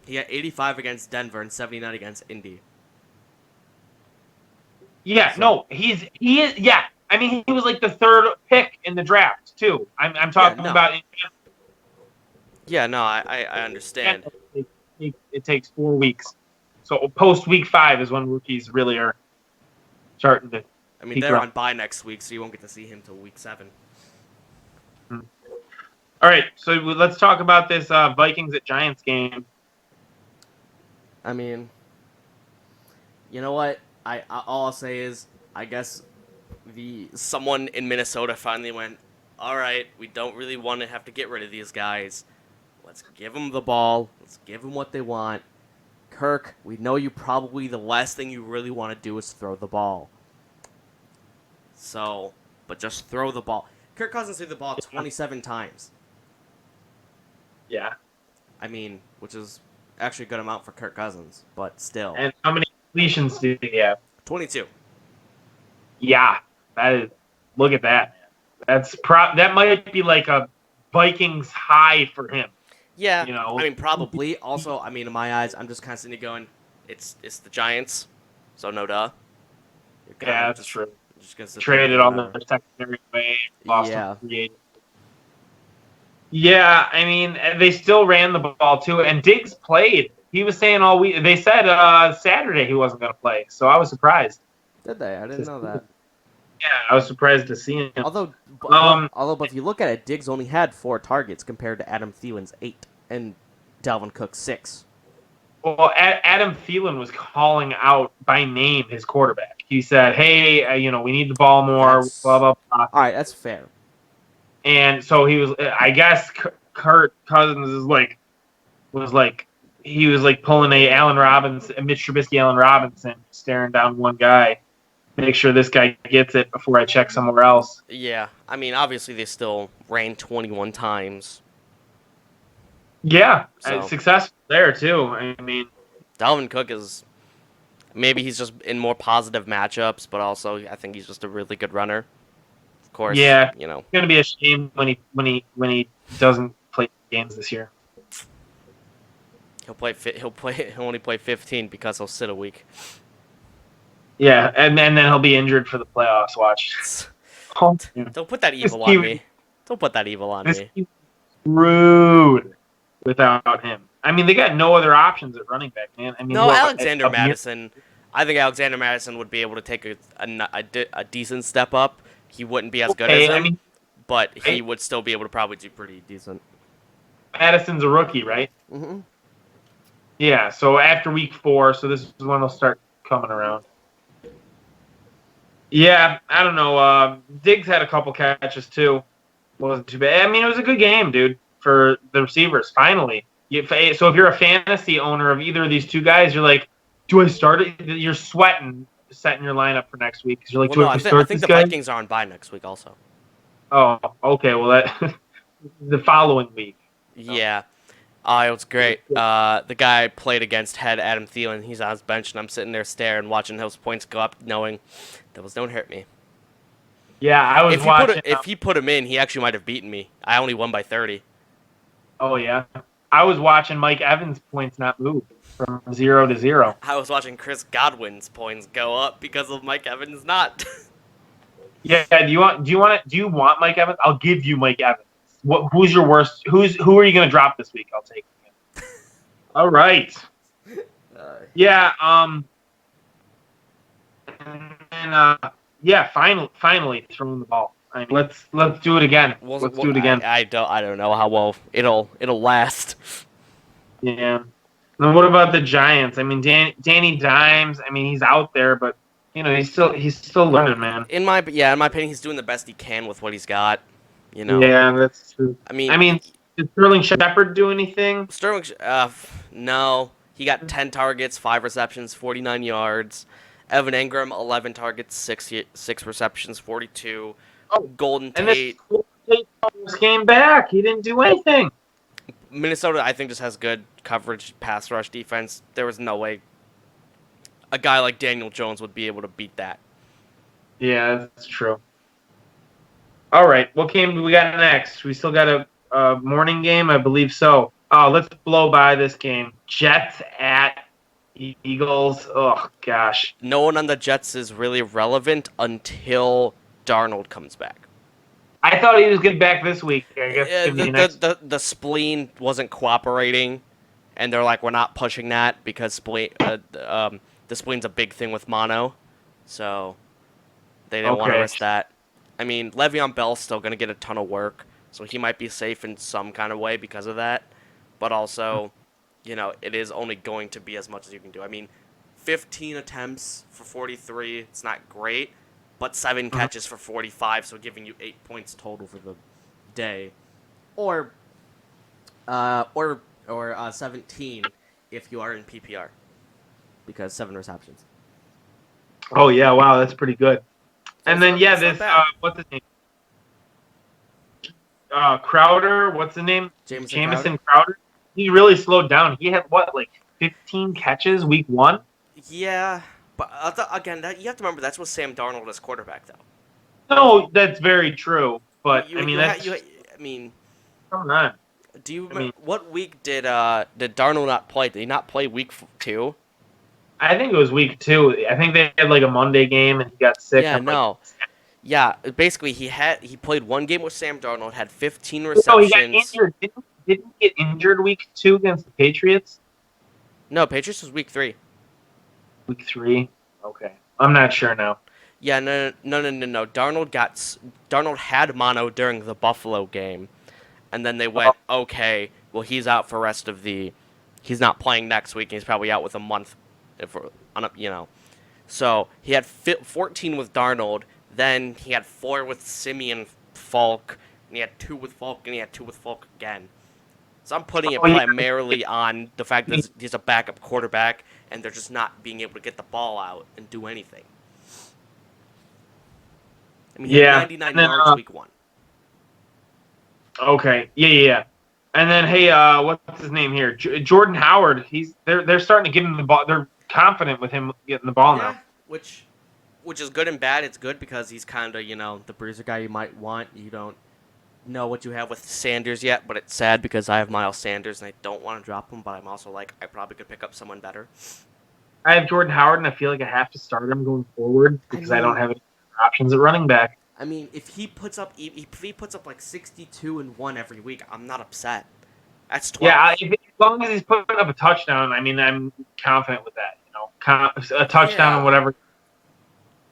He got 85 against Denver and 79 against Indy. Yeah, so. No, he is. Yeah, I mean, he was like the 3rd pick in the draft too. I'm talking about. Yeah, no, I understand. It takes 4 weeks, so post week 5 is when rookies really are starting to I mean, Keep they're going. on bye next week, so you won't get to see him till week 7. All right, so let's talk about this Vikings at Giants game. I mean, you know what? All I'll say is, I guess someone in Minnesota finally went, all right, we don't really want to have to get rid of these guys. Let's give them the ball. Let's give them what they want. Kirk, we know you probably the last thing you really want to do is throw the ball. So, but just throw the ball. Kirk Cousins threw the ball 27 times. Yeah. I mean, which is actually a good amount for Kirk Cousins, but still. And how many completions do he have? 22. Yeah, that is. Look at that. That might be like a Vikings high for him. Yeah, You know? I mean, probably. Also, I mean, in my eyes, I'm just constantly going, it's the Giants, so no duh. You're kinda Yeah, that's just- true. just gonna sit there Traded and on whatever. the secondary way. Lost Yeah. him free agent. Yeah, I mean, they still ran the ball too, and Diggs played. He was saying all week. They said Saturday he wasn't going to play, so I was surprised. Did they? I didn't know that. Yeah, I was surprised to see him. Although, Um, but if you look at it, Diggs only had 4 targets compared to Adam Thielen's 8 and Dalvin Cook's 6. Well, Adam Thielen was calling out by name his quarterback. He said, "Hey, we need the ball more." That's- Blah blah blah. All right, that's fair. And so he was. I guess Kirk Cousins was like pulling a Mitch Trubisky, Allen Robinson, staring down one guy. Make sure this guy gets it before I check somewhere else. Yeah, I mean, obviously they still ran 21 times. Yeah, So- successful there too. I mean, Dalvin Cook is maybe he's just in more positive matchups, but also I think he's just a really good runner. Of course, Yeah. you know. it's gonna be a shame when he doesn't play games this year. He'll only play 15 because he'll sit a week. Yeah, and then he'll be injured for the playoffs. Watch. Don't put that evil This on team- me. Don't put that evil on This me. team's screwed without him. I mean, they got no other options at running back, man. I mean, No, what, Alexander a- Madison. I think Alexander Madison would be able to take a decent step up. He wouldn't be as good Okay, as him, I mean, but he would still be able to probably do pretty decent. Madison's a rookie, right? Mm-hmm. Yeah. So after week 4, so this is when they'll start coming around. Yeah, I don't know. Diggs had a couple catches too. Wasn't too bad. I mean, it was a good game, dude, for the receivers. Finally, so if you're a fantasy owner of either of these two guys, you're like, do I start it? You're sweating setting your lineup for next week because you're like, Well, no, do I I start think this the guy? Vikings are on bye next week also. Oh, okay. Well, that the following week. Yeah. It was great. The guy I played against had Adam Thielen. He's on his bench, and I'm sitting there staring, watching those points go up, knowing those don't hurt me. Yeah, I was watching. If he put him in, he actually might have beaten me. I only won by 30. Oh yeah, I was watching Mike Evans' points not move from 0 to 0. I was watching Chris Godwin's points go up because of Mike Evans not. Yeah, do you want Mike Evans? I'll give you Mike Evans. Who's your worst? Who are you going to drop this week? I'll take him. All right. Yeah. Yeah. Finally throwing the ball. I mean, let's do it again. Let's do it again. I don't know how well it'll last. Yeah. Then what about the Giants? I mean, Danny Dimes. I mean, he's out there, but he's still learning, man. In my opinion, he's doing the best he can with what he's got. You know. Yeah, that's true. I mean, did Sterling Shepard do anything? Sterling, no. He got 10 targets, 5 receptions, 49 yards. Evan Ingram, 11 targets, 6 receptions, 42. Oh, Golden And Tate. Tate almost came back. He didn't do anything. Minnesota, I think, just has good coverage, pass rush defense. There was no way a guy like Daniel Jones would be able to beat that. Yeah, that's true. All right, what game do we got next? We still got a morning game, I believe so. Oh, let's blow by this game. Jets at Eagles. Oh gosh. No one on the Jets is really relevant until Darnold comes back. I thought he was getting back this week. I guess it's gonna be next. The spleen wasn't cooperating, and they're like, we're not pushing that because the spleen's a big thing with mono. So They didn't want to Okay. risk that. I mean, Le'Veon Bell's still going to get a ton of work, so he might be safe in some kind of way because of that. But also, it is only going to be as much as you can do. I mean, 15 attempts for 43, it's not great, but 7 Mhm. catches for 45, so giving you 8 points total for the day. Or 17 if you are in PPR, because 7 receptions. Oh yeah, wow, that's pretty good. So And then yeah, it's not this bad. what's his name? Crowder. What's the name? Jameson Crowder? Jamison Crowder. He really slowed down. He had what, like 15 catches week 1? Yeah, but again, you have to remember that's with Sam Darnold as quarterback, though. No, that's very true. You But I you mean, you had that's you. I mean, come on. do you I mean, what week did Darnold not play? Did he not play week 2? I think it was week 2. I think they had like a Monday game, and he got sick. Yeah, I'm like, no. Yeah, basically he played one game with Sam Darnold, had 15 no, he got receptions. injured. Didn't he get injured week 2 against the Patriots? No, Patriots was week 3. Week 3. Okay, I'm not sure now. Yeah, no. Darnold had mono during the Buffalo game, and then they went, okay, well he's out for rest of the. He's not playing next week, and he's probably out with a month, So he had 14 with Darnold, then he had 4 with Simeon Falk, and he had 2 with Falk, and he had 2 with Falk again. So I'm putting it Oh, yeah. primarily on the fact that he's a backup quarterback, and they're just not being able to get the ball out and do anything. I mean, he had Yeah, 99 and then, yards week 1. Okay. Yeah. And then, hey, what's his name here? Jordan Howard. They're starting to give him the ball. They're confident with him getting the ball Yeah, now. which is good and bad. It's good because he's kind of, the bruiser guy you might want. You don't know what you have with Sanders yet, but it's sad because I have Miles Sanders and I don't want to drop him, but I'm also like, I probably could pick up someone better. I have Jordan Howard, and I feel like I have to start him going forward because I don't have any options at running back. I mean, if he puts up like 62 and 1 every week, I'm not upset. That's 12. Yeah, as long as he's putting up a touchdown, I mean, I'm confident with that. A touchdown Yeah. or whatever.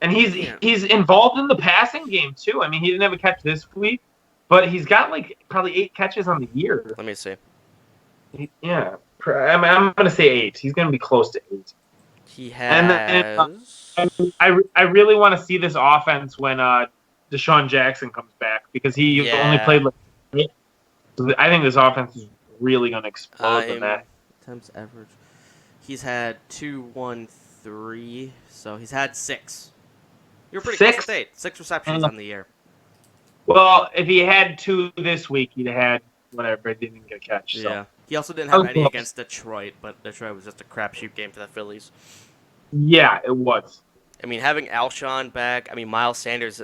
And Yeah. he's involved in the passing game too. I mean, he didn't have a catch this week, but he's got like probably 8 catches on the year. Let me see. Yeah, I'm going to say 8. He's going to be close to 8. He And has. then I really want to see this offense when Deshaun Jackson comes back because he only played like. So I think this offense is really going to explode with that. Attempts average. He's had 2, 1, 3. So he's had 6. You're pretty close with 8. 6 receptions on the year. Well, if he had 2 this week, he'd have had whatever, but he didn't get a catch. So. Yeah. He also didn't have any against Detroit, but Detroit was just a crapshoot game for the Phillies. Yeah, it was. I mean, having Alshon back, I mean, Miles Sanders,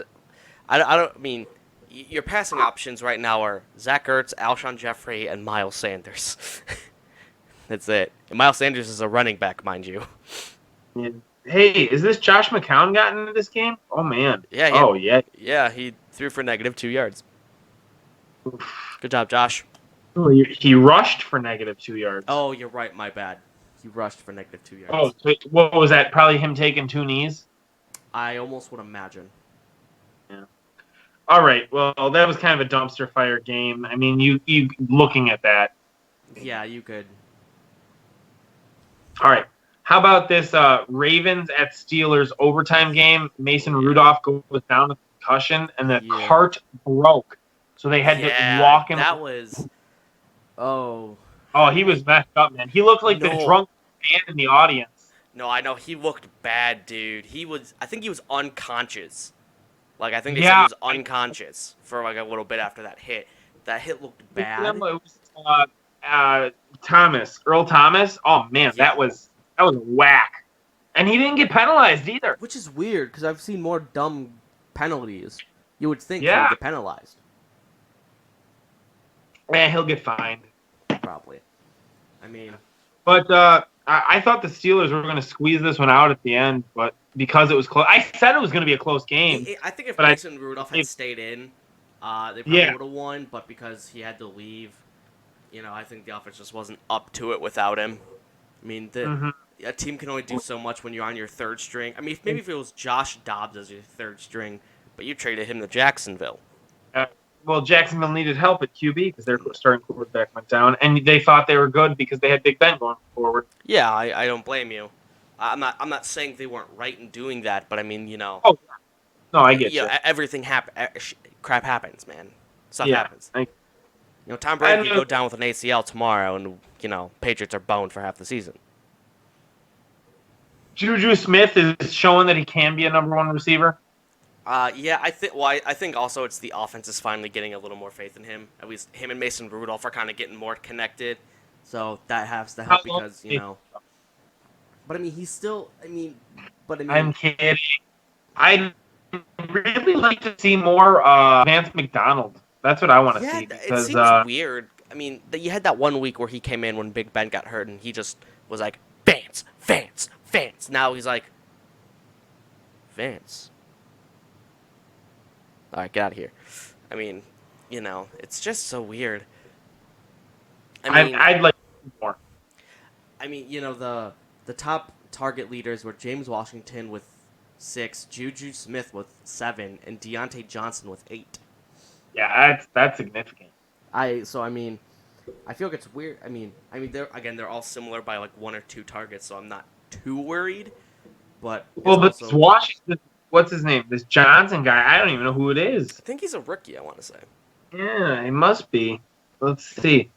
I don't mean, your passing options right now are Zach Ertz, Alshon Jeffrey, and Miles Sanders. That's it. And Miles Sanders is a running back, mind you. Yeah. Hey, is this Josh McCown gotten into this game? Oh, man. Yeah. Yeah. Yeah, he threw for negative 2 yards. Good job, Josh. Oh, he rushed for negative 2 yards. Oh, you're right. My bad. He rushed for negative 2 yards. Oh, so what was that? Probably him taking 2 knees? I almost would imagine. Yeah. All right. Well, that was kind of a dumpster fire game. I mean, you looking at that. Yeah, you could. All right. How about this Ravens at Steelers overtime game? Mason Rudolph goes down with concussion, and the cart broke. So they had to walk him. That was... Oh, he was messed up, man. He looked like the drunk man in the audience. No, I know. He looked bad, dude. I think he was unconscious. Like, I think they said he was unconscious for, like, a little bit after that hit. That hit looked bad. It was Earl Thomas. Oh, man, that was whack. And he didn't get penalized either. Which is weird, because I've seen more dumb penalties. You would think he would get penalized. Man, he'll get fined. Probably. I mean... But I thought the Steelers were going to squeeze this one out at the end, but because it was close... I said it was going to be a close game. I think if Mason Rudolph had stayed in, they probably would have won, but because he had to leave, I think the offense just wasn't up to it without him. I mean, a team can only do so much when you're on your third string. I mean, maybe if it was Josh Dobbs as your third string, but you traded him to Jacksonville. Well, Jacksonville needed help at QB because their starting quarterback went down, and they thought they were good because they had Big Ben going forward. Yeah, I don't blame you. I'm not saying they weren't right in doing that, but I mean, Oh, no, I get you. everything crap happens, man. Stuff Yeah, happens. Tom Brady And, could go down with an ACL tomorrow, and Patriots are boned for half the season. Juju Smith is showing that he can be a number one receiver. Yeah, I think. Well, I think also it's the offense is finally getting a little more faith in him. At least him and Mason Rudolph are kind of getting more connected, so that has to help because But I mean, he's still. I'm kidding. I'd really like to see more Vance McDonald. That's what I want to see. It Because seems weird. I mean, you had that one week where he came in when Big Ben got hurt, and he just was like, Vance, Vance, Vance. Now he's like, Vance. All right, get out of here. I mean, it's just so weird. I'd like more. I mean, the top target leaders were James Washington with 6, Juju Smith with 7, and Deontay Johnson with 8. Yeah, that's significant. I feel like it's weird. I mean, they're all similar by like 1 or 2 targets, so I'm not too worried. But Washington, what's his name? This Johnson guy, I don't even know who it is. I think he's a rookie. I want to say. Yeah, he must be. Let's see.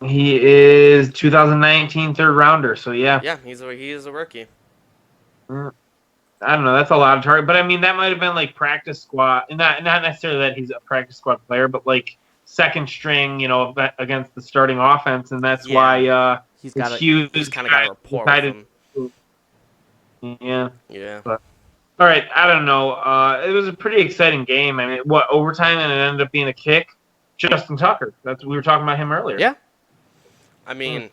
He is 2019 third rounder. So yeah. Yeah, he is a rookie. I don't know. That's a lot of target, but I mean that might have been like practice squad. Not necessarily that he's a practice squad player, but like second string, against the starting offense, and that's why he's kind of got a rapport with him. Yeah. Yeah. But, all right. I don't know. It was a pretty exciting game. I mean, overtime, and it ended up being a kick. Justin Tucker. We were talking about him earlier. Yeah. I mean,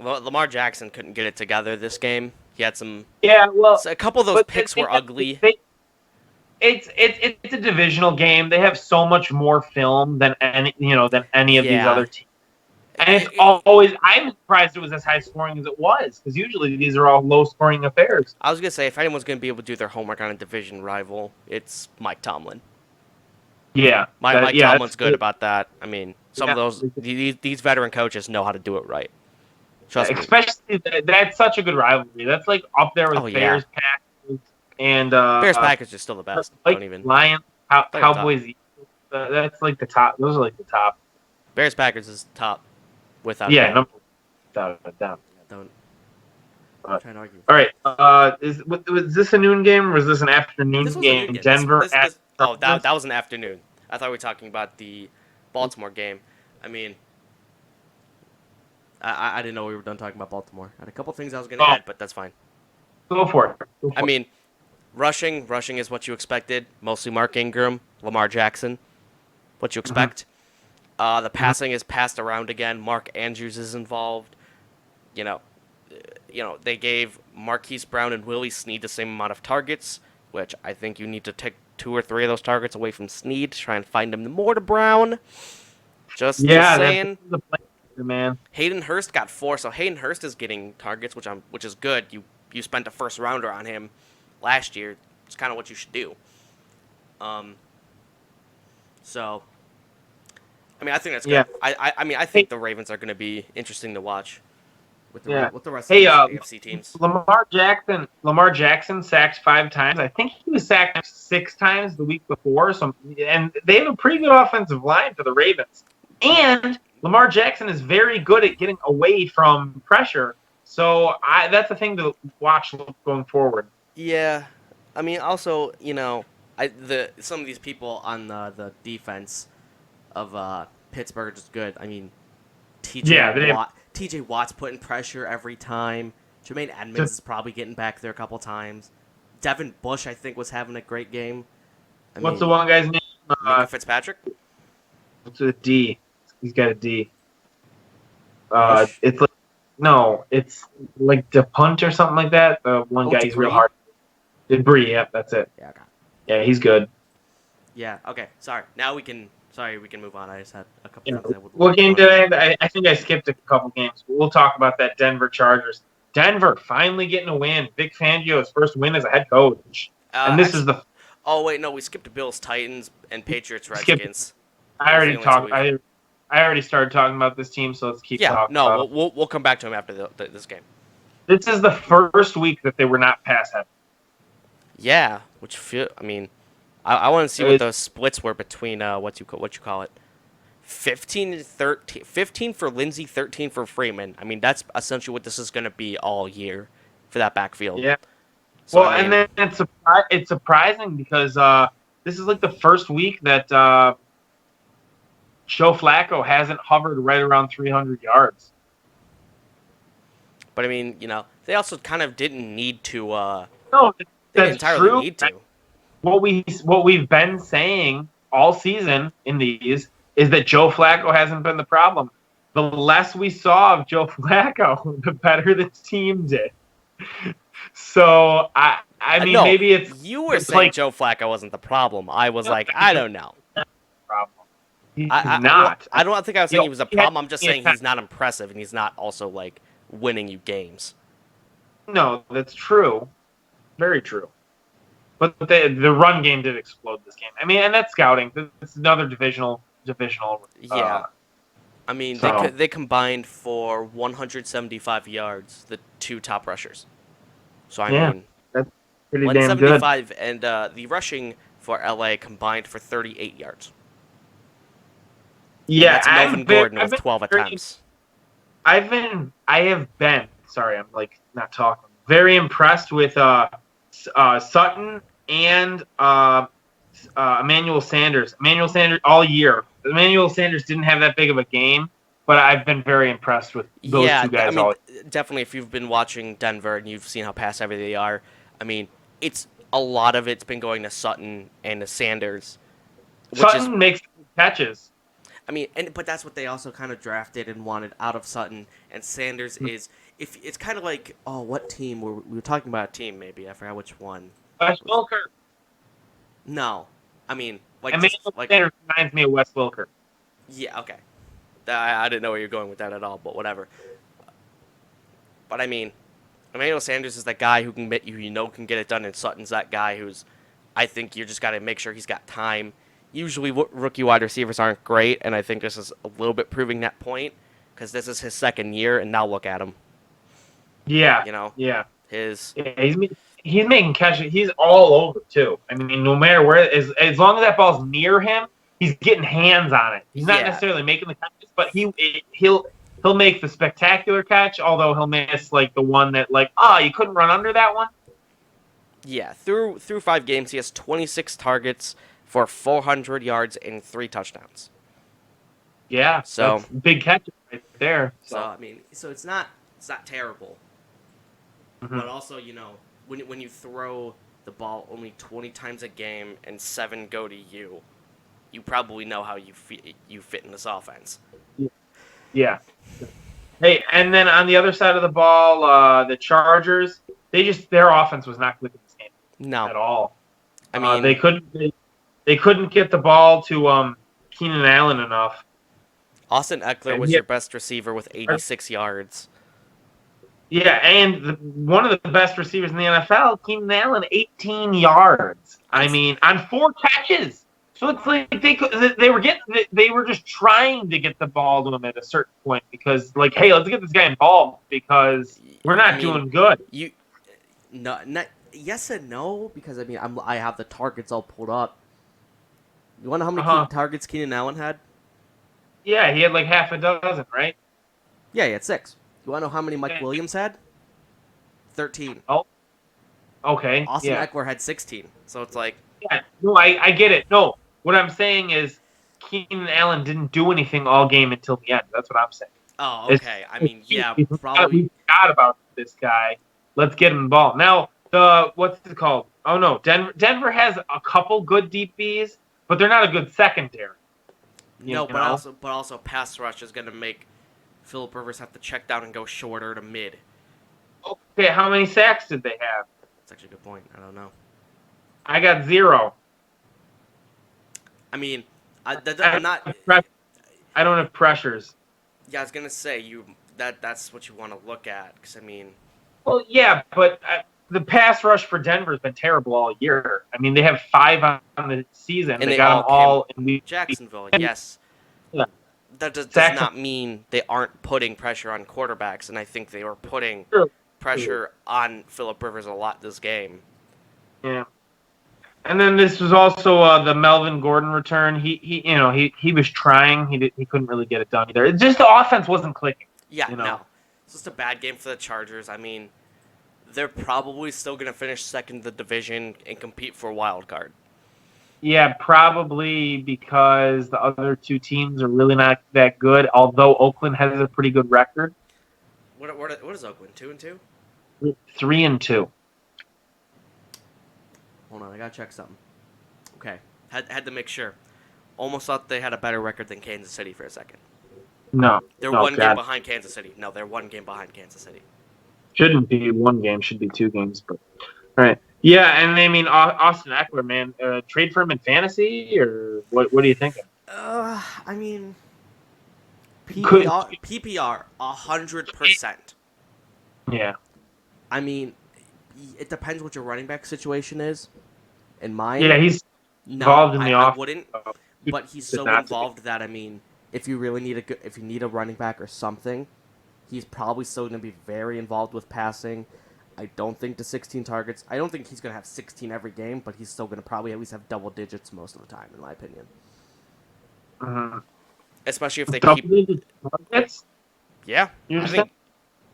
Lamar Jackson couldn't get it together this game. He had some. Yeah, well, a couple of those picks were ugly. It's a divisional game. They have so much more film than any of these other teams. And it's always. I'm surprised it was as high scoring as it was because usually these are all low scoring affairs. I was gonna say if anyone's gonna be able to do their homework on a division rival, it's Mike Tomlin. Yeah, Mike Tomlin's good about that. I mean, some of those these veteran coaches know how to do it right. Trust me. Especially that's such a good rivalry. That's like up there with Bears, Packers, and Bears Packers are still the best. Like Lions, Cowboys. That's like the top. Those are like the top. Bears Packers is top, without doubt. Don't try and argue. All right. Was this a noon game or was this an afternoon game? Denver that was an afternoon. I thought we were talking about the Baltimore game. I mean, I didn't know we were done talking about Baltimore. I had a couple things I was going to add, but that's fine. Go for it. I mean, rushing is what you expected. Mostly Mark Ingram, Lamar Jackson. What you expect. The passing is passed around again. Mark Andrews is involved. They gave Marquise Brown and Willie Snead the same amount of targets, which I think you need to take 2 or 3 of those targets away from Snead to try and find them more to Brown. Just saying. That's the play, man. Hayden Hurst got 4, so Hayden Hurst is getting targets, which is good. You spent a first rounder on him last year. It's kind of what you should do. So, I mean, I think that's good. Yeah. I think the Ravens are going to be interesting to watch with the rest of the AFC teams. Lamar Jackson sacked 5 times. I think he was sacked 6 times the week before. And they have a pretty good offensive line for the Ravens. And Lamar Jackson is very good at getting away from pressure. So that's a thing to watch going forward. Yeah. I mean, also, some of these people on the defense of Pittsburgh are just good. I mean, TJ Watt's putting pressure every time. Jermaine Edmonds is probably getting back there a couple times. Devin Bush, I think, was having a great game. What's the one guy's name? Minka Fitzpatrick? What's a D? He's got a D. It's like DePunt or something like that. The one guy, he's real hard. Bree, yeah, that's it. Yeah, okay. Yeah, he's good. Yeah, okay. Sorry. Now we can Sorry, we can move on. I just had a couple Yeah. things I would. What game want to- did I think I skipped a couple games. But we'll talk about that Denver Chargers. Denver finally getting a win. Vic Fangio's first win as a head coach. And this Actually, is the oh wait, no, we skipped Bills, Titans, and Patriots, Skip- Redskins. I Those are already the only two talked. I already started talking about this team, so let's keep Yeah, talking no, about it. we'll come back to him after this game. This is the first week that they were not pass heavy. Yeah, which feel. I mean, I want to see what those splits were between what you call it, 15 and 13, 15 for Lindsey, 13 for Freeman. I mean, that's essentially what this is going to be all year for that backfield. Yeah. So, Well, I mean, and then it's surprising because this is like the first week that Joe Flacco hasn't hovered right around 300 yards. but I mean, they also kind of didn't need to. No, They didn't that's entirely true. need to. What we've been saying all season in these is that Joe Flacco hasn't been the problem. The less we saw of Joe Flacco, the better the team did. So I mean, No, maybe it's you were it's saying like Joe Flacco wasn't the problem. I was like, I don't know. problem. He's I not. I don't think I was saying he was a he had- problem. I'm just he had saying he's not impressive, and he's not also like winning you games. No, that's true. Very true. But the run game did explode this game. I mean, and that's scouting. It's another divisional. Yeah. I mean, so- they combined for 175 yards, the two top rushers. So, I Yeah. mean, Pretty damn good. 175, and the rushing for LA combined for 38 yards. Yeah, That's Melvin Gordon with 12 attempts. I have been. Sorry, I'm like not talking. Very impressed with Sutton and Emmanuel Sanders. Emmanuel Sanders all year. Emmanuel Sanders didn't have that big of a game, but I've been very impressed with those two guys. I mean, definitely if you've been watching Denver and you've seen how pass heavy they are, I mean, it's a lot of it's been going to Sutton and to Sanders. Sutton makes catches. I mean, but that's what they also kind of drafted and wanted out of Sutton. And Sanders is, if it's kind of like, what team we were talking about? A team maybe I forgot which one. Wes Wilker. No, I mean Emmanuel Sanders reminds me of Wes Wilker. Yeah, okay. I didn't know where you're going with that at all, but whatever. But I mean, Emmanuel Sanders is that guy who can can get it done, and Sutton's that guy who's, I think you just got to make sure he's got time. Usually rookie wide receivers aren't great, and I think this is a little bit proving that point because this is his second year, and now look at him. Yeah. Yeah. He's making catches. He's all over too. I mean, no matter where, as long as that ball's near him, he's getting hands on it. He's not necessarily making the catches, but he'll make the spectacular catch. Although he'll miss like the one that you couldn't run under that one. Yeah, through 5 games, he has 26 targets for 400 yards and 3 touchdowns. Yeah, so that's big catch right there. So I mean, it's not terrible. Mm-hmm. But also, when you throw the ball only 20 times a game and 7 go to you, you probably know how you fit in this offense. Yeah. Hey, and then on the other side of the ball, the Chargers, their offense was not clicking this game at all. I mean, they couldn't get the ball to Keenan Allen enough. Austin Eckler was your best receiver with 86 yards. Yeah, and one of the best receivers in the NFL, Keenan Allen, 18 yards. I mean, on 4 catches. So it's like they were just trying to get the ball to him at a certain point because, hey, let's get this guy involved because we're not doing good. Yes and no, because I have the targets all pulled up. You want to know how many targets Keenan Allen had? Yeah, he had like half a dozen, right? Yeah, he had 6. You want to know how many Mike Williams had? 13. Oh, okay. Austin Eckler had 16. So it's like... Yeah, no, I get it. No, what I'm saying is Keenan Allen didn't do anything all game until the end. That's what I'm saying. Oh, okay. Probably... We forgot about this guy. Let's get him involved. Now, what's it called? Oh, no. Denver has a couple good DBs, but they're not a good secondary. But also pass rush is going to make Phillip Rivers have to check down and go shorter to mid. Okay, how many sacks did they have? That's actually a good point. I don't know. I got 0. I mean, I'm not. I don't have pressures. Yeah, I was gonna say that's what you want to look at, because I mean, Well, yeah, but the pass rush for Denver has been terrible all year. I mean, they have 5 on the season. and They they got all them all came in week. Jacksonville. Yeah. Yes, that does Saxon. not mean they aren't putting pressure on quarterbacks, and I think they were putting True. pressure on Phillip Rivers a lot this game. Yeah. And then this was also the Melvin Gordon return. He was trying. He couldn't really get it done either. It's just the offense wasn't clicking. Yeah, You know. no, it's just a bad game for the Chargers. I mean, they're probably still gonna finish second in the division and compete for a wild card. Yeah, probably because the other two teams are really not that good. Although Oakland has a pretty good record, What is Oakland, 2-2? 3-2. Hold on, I gotta check something. Okay, had to make sure. Almost thought they had a better record than Kansas City for a second. No, They're no, one game God. behind Kansas City. No, they're one game behind Kansas City. Shouldn't be one game. Should be 2 games. But all right. Yeah, and I mean Austin Eckler, man, trade for him in fantasy or what? What are you thinking? I mean, Could- PPR 100%. Yeah. I mean, it depends what your running back situation is. In mine, Yeah, he's no, involved in the I offense. wouldn't. But he's so not to be. involved that, I mean, if you really need if you need a running back or something, he's probably still going to be very involved with passing. I don't think the 16 targets. I don't think he's going to have 16 every game, but he's still going to probably at least have double digits most of the time, in my opinion. Especially if they keep. Double-digit targets? Yeah, You're I saying think.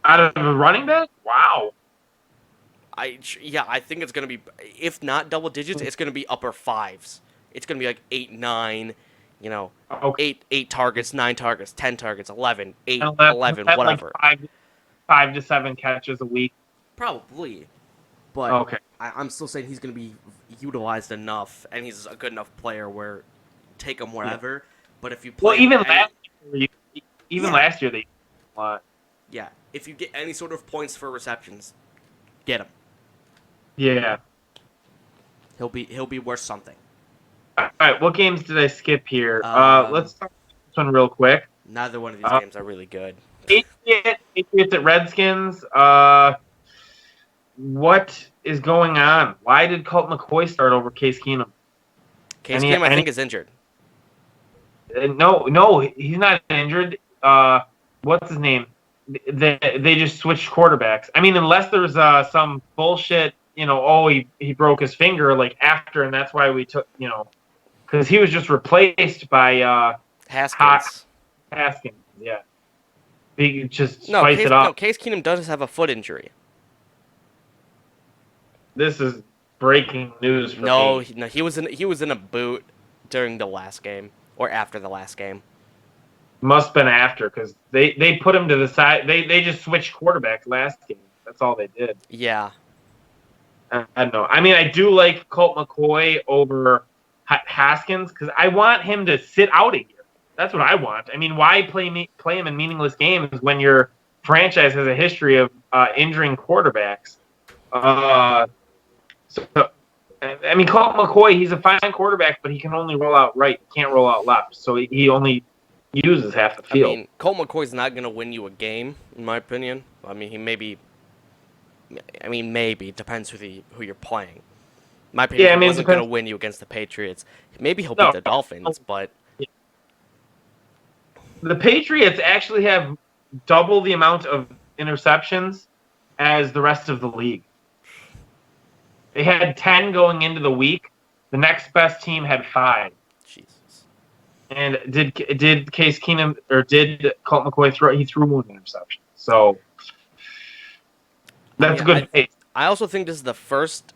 out of a running back? Wow. I think it's going to be, if not double digits, it's going to be upper fives. It's going to be like 8, 9. You know, Okay. 8 targets, 9 targets, 10 targets, 11, 8, And 11, like whatever. 5 to 7 catches a week. Probably. But Okay. I'm still saying he's going to be utilized enough, and he's a good enough player where take him wherever. But if you play Well, even any- last year they a lot. yeah, if you get any sort of points for receptions, get him. Yeah. He'll be worth something. All right. What games did I skip here? Let's talk about this one real quick. Neither one of these games are really good. Patriots at Redskins. What is going on? Why did Colt McCoy start over Case Keenum? Case Keenum, I think, is injured. No, he's not injured. What's his name? They just switched quarterbacks. I mean, unless there's some bullshit, he broke his finger like after, and that's why we took, because he was just replaced by Haskins. Haskins. Yeah, he just No, spice it up. no, Case Keenum does have a foot injury. This is breaking news for me. He was in a boot during the last game or after the last game. Must have been after, because they put him to the side. They just switched quarterbacks last game. That's all they did. Yeah. I don't know. I mean, I do like Colt McCoy over Haskins because I want him to sit out a year. That's what I want. I mean, why play him in meaningless games when your franchise has a history of injuring quarterbacks? I mean, Colt McCoy, he's a fine quarterback, but he can only roll out right. He can't roll out left. So he only uses half the field. I mean, Colt McCoy's not going to win you a game, in my opinion. I mean, maybe. It depends who you're playing. In my opinion, he wasn't going to win you against the Patriots. Maybe he'll beat the Dolphins, but. The Patriots actually have double the amount of interceptions as the rest of the league. They had 10 going into the week. The next best team had 5. Jesus. And did Case Keenum or did Colt McCoy throw? He threw one interception. So that's a good pace. I also think this is the first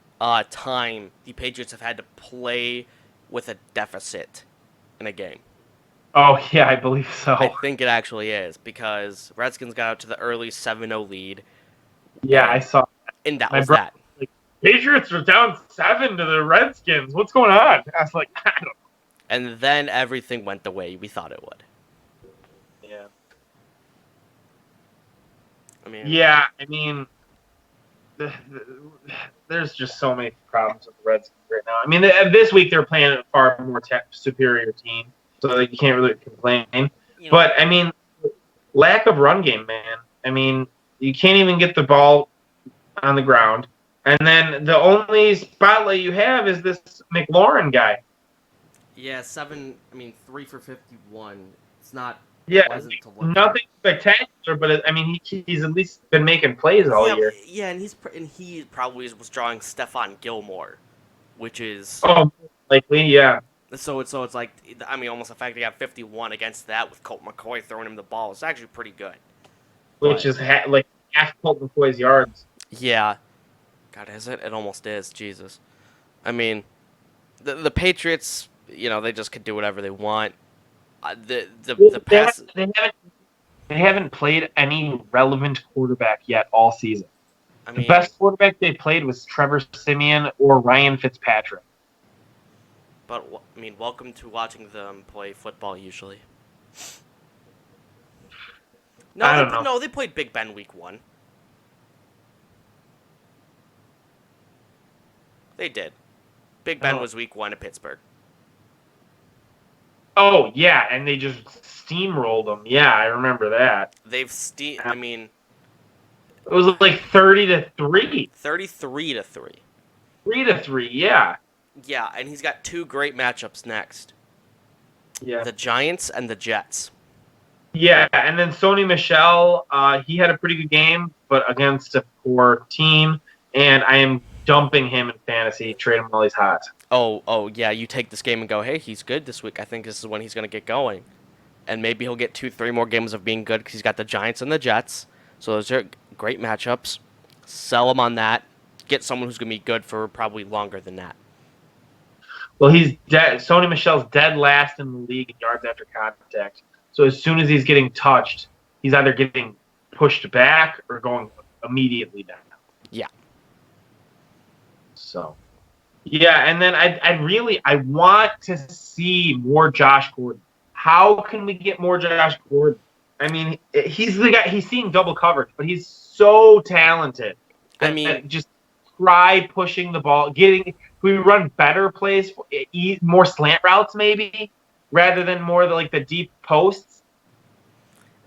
time the Patriots have had to play with a deficit in a game. Oh yeah, I believe so. I think it actually is because Redskins got out to the early 7-0 lead. Yeah, I saw. And that was that. Patriots are down 7 to the Redskins. What's going on? I was like, I don't know. And then everything went the way we thought it would. Yeah. I mean, there's just so many problems with the Redskins right now. I mean, this week they're playing a far more superior team. so like, you can't really complain. You know, But I mean, lack of run game, man. I mean, you can't even get the ball on the ground, and then the only spotlight you have is this McLaurin guy. yeah, 3 for 51. It's not Yeah, pleasant to look at. nothing spectacular, but I mean, he's at least been making plays all Yeah, year. yeah, and he probably was drawing Stephon Gilmore, which is Oh, likely, yeah. so it's like, I mean, almost the fact he got 51 against that with Colt McCoy throwing him the ball is actually pretty good. Which But is like half Colt McCoy's yards. yeah, God, is it? It almost is. Jesus, I mean, the Patriots, they just could do whatever they want. The pass. They haven't played any relevant quarterback yet all season. I The mean, best quarterback they played was Trevor Siemian or Ryan Fitzpatrick. but I mean, welcome to watching them play football. Usually, I don't know. no, they played Big Ben week 1. They did. Big Ben Oh. was week 1 at Pittsburgh. Oh yeah, and they just steamrolled them. Yeah, I remember that. I mean, It was like 30-3, 33-3. 3-3. Yeah, Yeah, and he's got 2 great matchups next: yeah, the Giants and the Jets. yeah. And then Sony Michel, he had a pretty good game, but against a poor team. And I am dumping him in fantasy, trade him while he's hot. Oh, yeah. You take this game and go, hey, he's good this week. I think this is when he's gonna get going, and maybe he'll get 2-3 more games of being good because he's got the Giants and the Jets. So those are great matchups. Sell him on that. Get someone who's gonna be good for probably longer than that. Well, he's dead. Sony Michel's dead last in the league in yards after contact. So as soon as he's getting touched, he's either getting pushed back or going immediately down. Yeah. So, yeah, and then I want to see more Josh Gordon. How can we get more Josh Gordon? I mean, he's the guy. He's seeing double coverage, but he's so talented. I mean, Just try pushing the ball, we run better plays, more slant routes maybe, rather than more like the deep posts.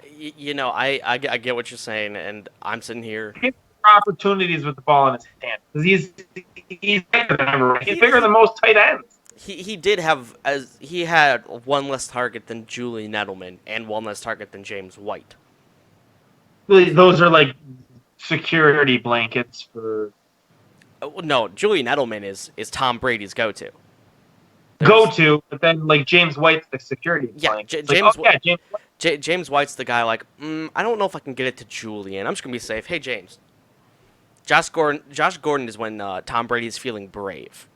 I get what you're saying, and I'm sitting here. Opportunities with the ball in his hand because he's bigger than everyone. He's bigger than most tight ends. He had one less target than Julian Edelman and one less target than James White. Those are like security blankets for. No, Julian Edelman is Tom Brady's go-to. But then like James White's the security blanket. James White's the guy like, I don't know if I can get it to Julian. I'm just gonna be safe. Hey James. Josh Gordon is when Tom Brady's feeling brave.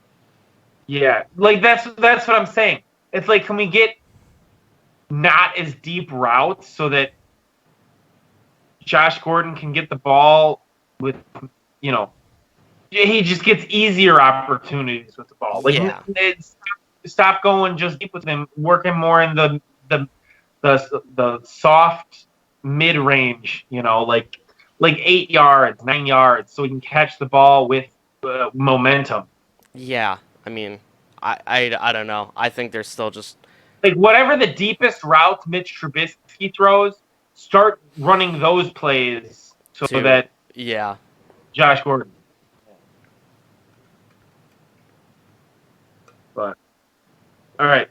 Yeah, like that's what I'm saying. It's like, can we get not as deep routes so that Josh Gordon can get the ball with, he just gets easier opportunities with the ball. Like, yeah. Stop going just deep with him. Work him more in the soft mid range. Like 8 yards, 9 yards, so he can catch the ball with momentum. Yeah, I mean, I don't know. I think there's still just like whatever the deepest routes Mitch Trubisky throws, start running those plays so that Josh Gordon. But all right,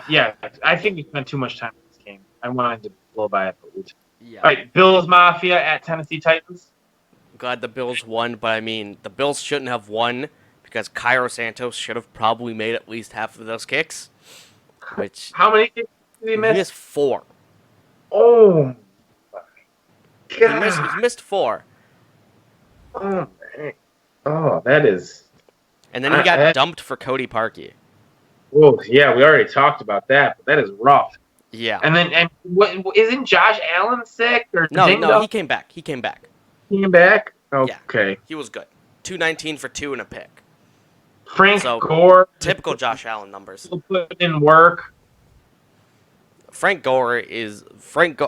yeah, I think we spent too much time in this game. I wanted to blow by it, but we did. Yeah. All right, Bills Mafia at Tennessee Titans. Glad the Bills won, but I mean, the Bills shouldn't have won because Cairo Santos should have probably made at least half of those kicks. Which how many kicks did he miss? He missed 4. Oh my God! He missed 4. Oh man! Oh, that is. And then he got dumped for Cody Parkey. Oh yeah, we already talked about that, but that is rough. Yeah. And what isn't Josh Allen sick or no, he came back. He came back. He came back? Okay. Yeah, he was good. 219 for 2 and a pick. Frank Gore. Typical Josh Allen numbers. Put in work. Frank Gore.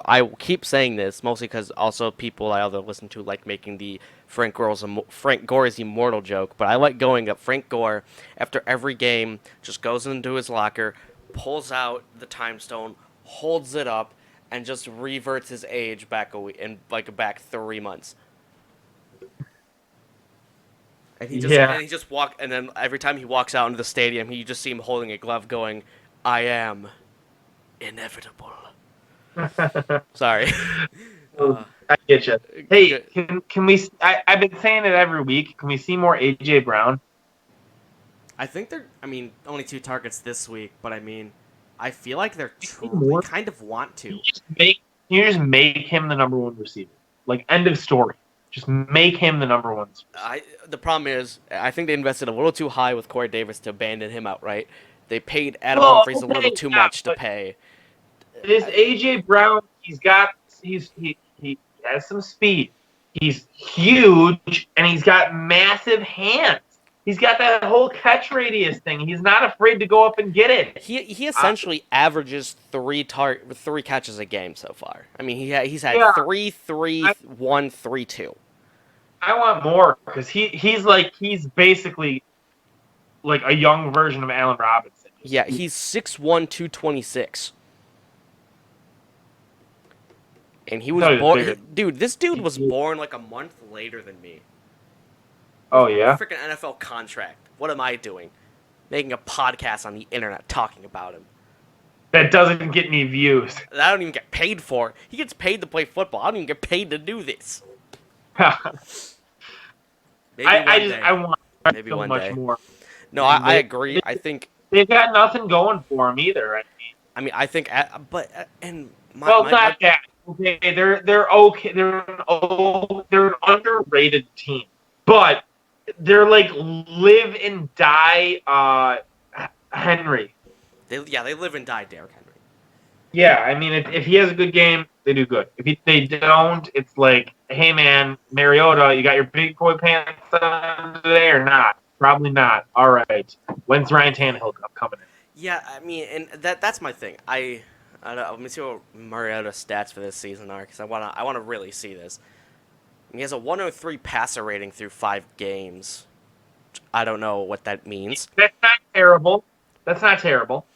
I keep saying this mostly because also people I either listen to like making the Frank Gore is immortal joke, but I like going up. Frank Gore after every game just goes into his locker, pulls out the time stone, holds it up, and just reverts his age back back 3 months. And he just walk, and then every time he walks out into the stadium, you just see him holding a glove, going, "I am inevitable." Sorry. I get you. Hey, good. can we? I've been saying it every week. Can we see more AJ Brown? I think they're. I mean, only 2 targets this week, but I mean, I feel like they kind of want to. Can you just make him the number 1 receiver? Like, end of story. Just make him the number 1. The problem is, I think they invested a little too high with Corey Davis to abandon him outright. They paid Adam Humphries a little too much to pay. This AJ Brown, he has some speed. He's huge, and he's got massive hands. He's got that whole catch radius thing. He's not afraid to go up and get it. He essentially averages 3 catches a game so far. I mean, he's had 3, 3, 1, 3, 2. I want more because he's basically like a young version of Allen Robinson. Yeah, he's 6'1", 226. And he was born. Dude, this dude was born like a month later than me. Oh yeah. Freaking NFL contract. What am I doing? Making a podcast on the internet talking about him. That doesn't get any views. That I don't even get paid for. He gets paid to play football. I don't even get paid to do this. I want maybe so one much day. more. No, I agree. I think they've got nothing going for him either. I think, but not that. Okay, they're okay. They're an underrated team, but they're like live and die. Henry. They live and die Derrick Henry. Yeah, I mean, if he has a good game, they do good. If they don't, it's like, hey man, Mariota, you got your big boy pants on today or not? Probably not. All right. When's Ryan Tannehill coming in? Yeah, I mean, and that's my thing. I don't know, let me see what Mariota's stats for this season are, because I wanna really see this. He has a 103 passer rating through 5 games. I don't know what that means. That's not terrible.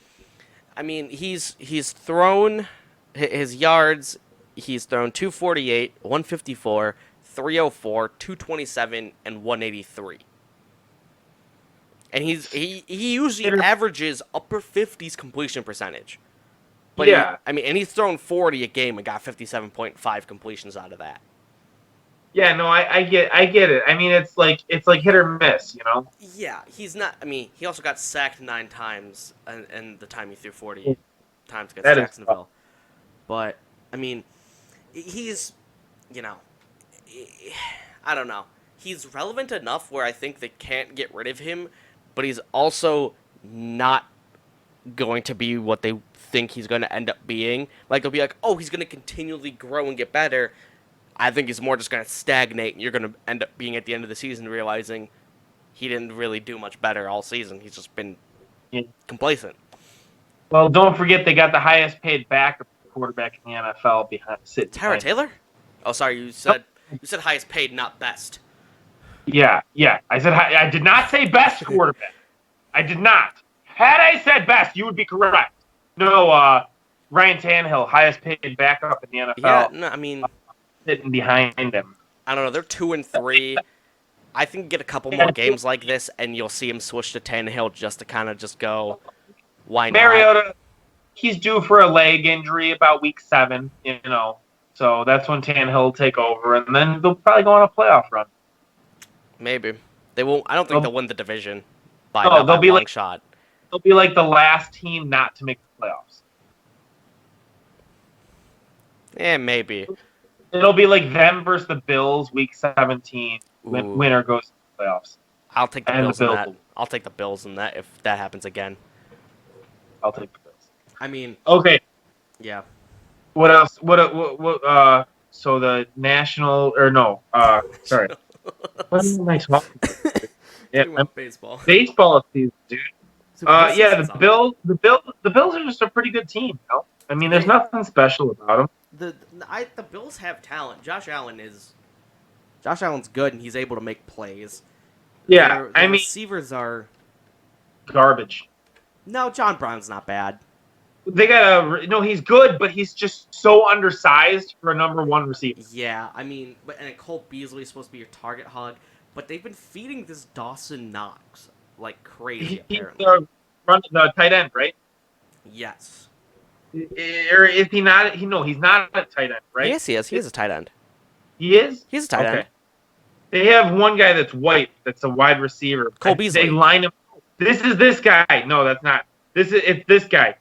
I mean, he's thrown his yards. He's thrown 248, 154, 304, 227, and 183. And he usually averages upper 50s completion percentage. But yeah, and he's thrown 40 a game and got 57.5 completions out of that. Yeah, no, I get it. I mean, it's like hit or miss, you know. Yeah, he's not. I mean, he also got sacked 9 times, and the time he threw 40 times against Jacksonville. But I mean, he's, I don't know. He's relevant enough where I think they can't get rid of him, but he's also not going to be what they think he's going to end up being. Like, they'll be like, oh, he's going to continually grow and get better. I think he's more just going to stagnate, and you're going to end up being at the end of the season realizing he didn't really do much better all season. He's just been complacent. Well, don't forget they got the highest paid backup quarterback in the NFL behind Sid. Tyrod Taylor? Oh, sorry, you said highest paid, not best. Yeah. I did not say best quarterback. I did not. Had I said best, you would be correct. No, Ryan Tannehill, highest paid backup in the NFL. Yeah, no, I mean, sitting behind him. I don't know. They're 2-3. I think get a couple more games like this, and you'll see him switch to Tannehill just to kind of just go, why not? Mariota, he's due for a leg injury about week 7, So that's when Tannehill will take over, and then they'll probably go on a playoff run. Maybe. They won't. I don't think they'll win the division by they'll be a long like, shot. They'll be like the last team not to make the playoffs. Yeah, maybe. It'll be like them versus the Bills, week 17. Winner goes to the playoffs. I'll take the Bills in that. I'll take the Bills in that if that happens again. I'll take the Bills. I mean. Okay. Yeah. What else? What so the national sorry. What am I talking about? Yeah, baseball. Baseball season, dude. The Bills are just a pretty good team. I mean, there's nothing special about them. The Bills have talent. Josh Allen's good, and he's able to make plays. Yeah, the receivers are garbage. No, John Brown's not bad. They got no. He's good, but he's just so undersized for a number one receiver. Yeah, I mean, and Cole Beasley is supposed to be your target hog, but they've been feeding this Dawson Knox like crazy, He's apparently. the tight end, right? Yes. Or is he not? No, he's not a tight end, right? Yes, he is. He is a tight end. He is. He's a tight Okay. end. They have one guy that's white. That's a wide receiver. Cole Beasley. They line him. This is this guy. No, that's not. It's this guy.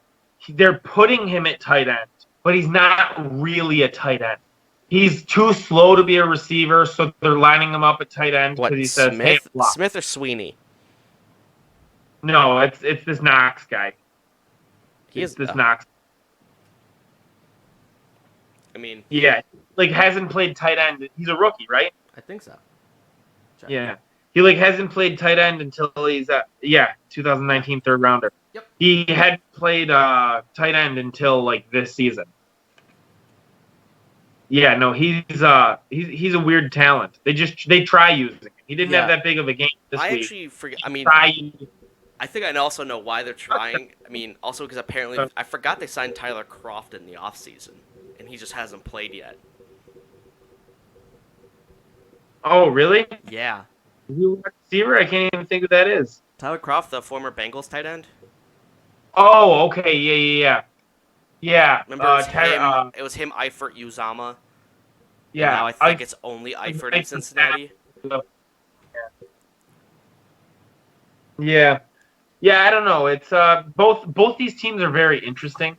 They're putting him at tight end, but he's not really a tight end. He's too slow to be a receiver, so they're lining him up at tight end What, because he says, Smith? "Hey, block." Smith or Sweeney? No, it's this Knox guy. He It's is. this Knox. I mean, Yeah, like hasn't played tight end. He's a rookie, right? I think so. Check. Yeah. He like hasn't played tight end until he's 2019 third rounder. Yep. He hadn't played tight end until like this season. Yeah, no, he's a weird talent. They try using him. He didn't have Yeah. that big of a game this I week. actually forget. I mean, Try I think I also know why they're trying. I mean, also because apparently I forgot they signed Tyler Croft in the offseason, and he just hasn't played yet. Oh, really? Yeah. You a receiver? I can't even think who that is. Tyler Croft, the former Bengals tight end. Oh, okay, yeah. Yeah. Remember, it was Tyler- him. It was him, Eifert, Uzama. yeah. And now I think it's only Eifert in Cincinnati. Yeah, I don't know. It's both these teams are very interesting,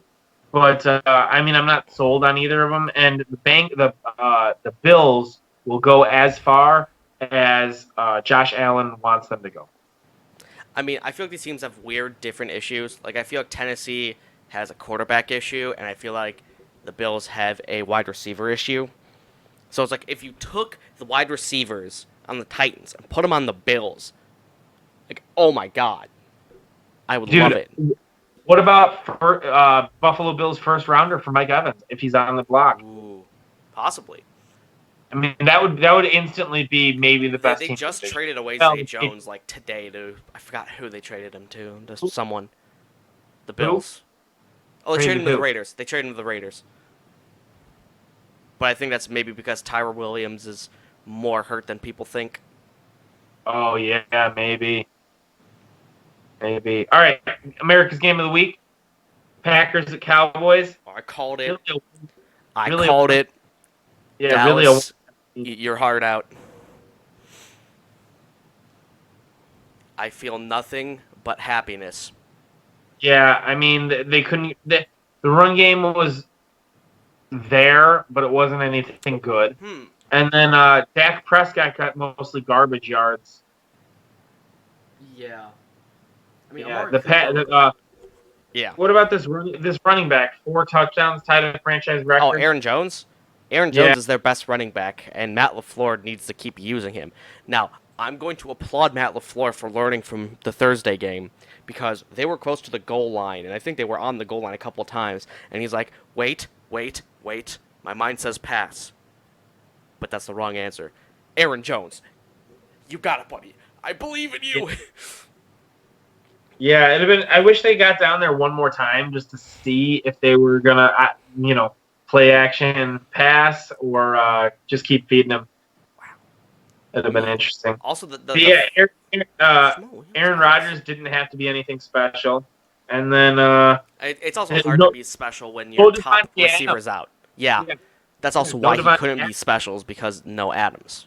but I mean I'm not sold on either of them. And the Bills will go as far as Josh Allen wants them to go. I mean, I feel like these teams have weird, different issues. Like, I feel like Tennessee has a quarterback issue, and I feel like the Bills have a wide receiver issue. So it's like if you took the wide receivers on the Titans and put them on the Bills, like, oh my god, I would love it. What about Buffalo Bills first rounder for Mike Evans if he's on the block? Ooh, possibly. I mean that would instantly be maybe the best. They team just division. traded away Well, Zay Jones like today to I forgot who they traded him to. Just someone. The Bills. Oh, they traded him to the Raiders. They traded him to the Raiders. But I think that's maybe because Tyler Williams is more hurt than people think. Oh yeah, maybe. All right, America's game of the week: Packers at Cowboys. Oh, I called it. Really, I really- called it. yeah, Dallas, your heart out. I feel nothing but happiness. Yeah, I mean they couldn't. The run game was there, but it wasn't anything good. And then Dak Prescott got mostly garbage yards. Yeah. I mean, Yeah, Amari yeah. What about this running back? 4 touchdowns, tied a franchise record. Oh, Aaron Jones? Aaron Jones is their best running back, and Matt LaFleur needs to keep using him. Now, I'm going to applaud Matt LaFleur for learning from the Thursday game, because they were close to the goal line, and I think they were on the goal line a couple of times, and he's like, wait, my mind says pass. But that's the wrong answer. Aaron Jones, you got it, buddy. I believe in you. Yeah, it'd have been. I wish they got down there one more time just to see if they were gonna, play action pass or just keep feeding them. Wow, It'd have been interesting. Also, Aaron Rodgers didn't have to be anything special, and then it's also hard to be special when your top receiver's out. Yeah, that's also why he couldn't be specials because no Adams.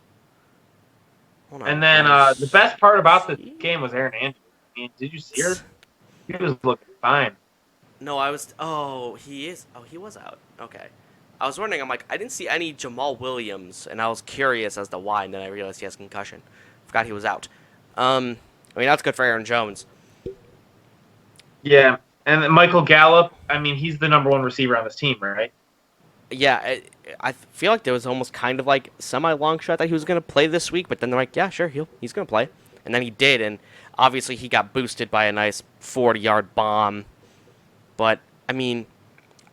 And then the best part about this game was Aaron Andrews. I mean, did you see her? He was looking fine. No, I was. Oh, he is. Oh, he was out. Okay. I was wondering. I'm like, I didn't see any Jamal Williams, and I was curious as to why. And then I realized he has concussion. Forgot he was out. I mean, that's good for Aaron Jones. Yeah, and then Michael Gallup. I mean, he's the number 1 receiver on this team, right? Yeah, I feel like there was almost kind of like semi-long shot that he was going to play this week, but then they're like, yeah, sure, he's going to play. And then he did, and obviously he got boosted by a nice 40-yard bomb. But, I mean,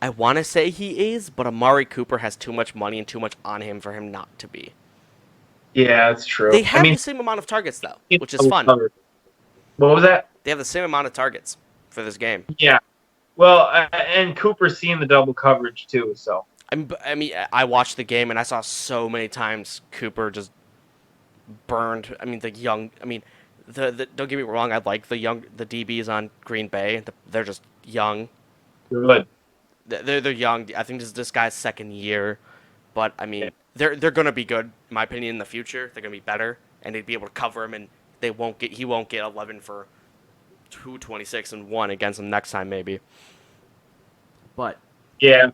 I want to say he is, but Amari Cooper has too much money and too much on him for him not to be. Yeah, that's true. They have the same amount of targets, though, which is fun. What was that? They have the same amount of targets for this game. Yeah. Well, and Cooper's seeing the double coverage too. So I mean, I watched the game and I saw so many times Cooper just burned. I mean, the young. I mean, the don't get me wrong. I like the DBs on Green Bay. They're just young. good. They're young. I think this guy's second year, but I Yeah. mean, they're gonna be good. In my opinion, in the future, they're gonna be better, and they'd be able to cover him, and he won't get 11 for 226 and one against him next time maybe. But Yeah.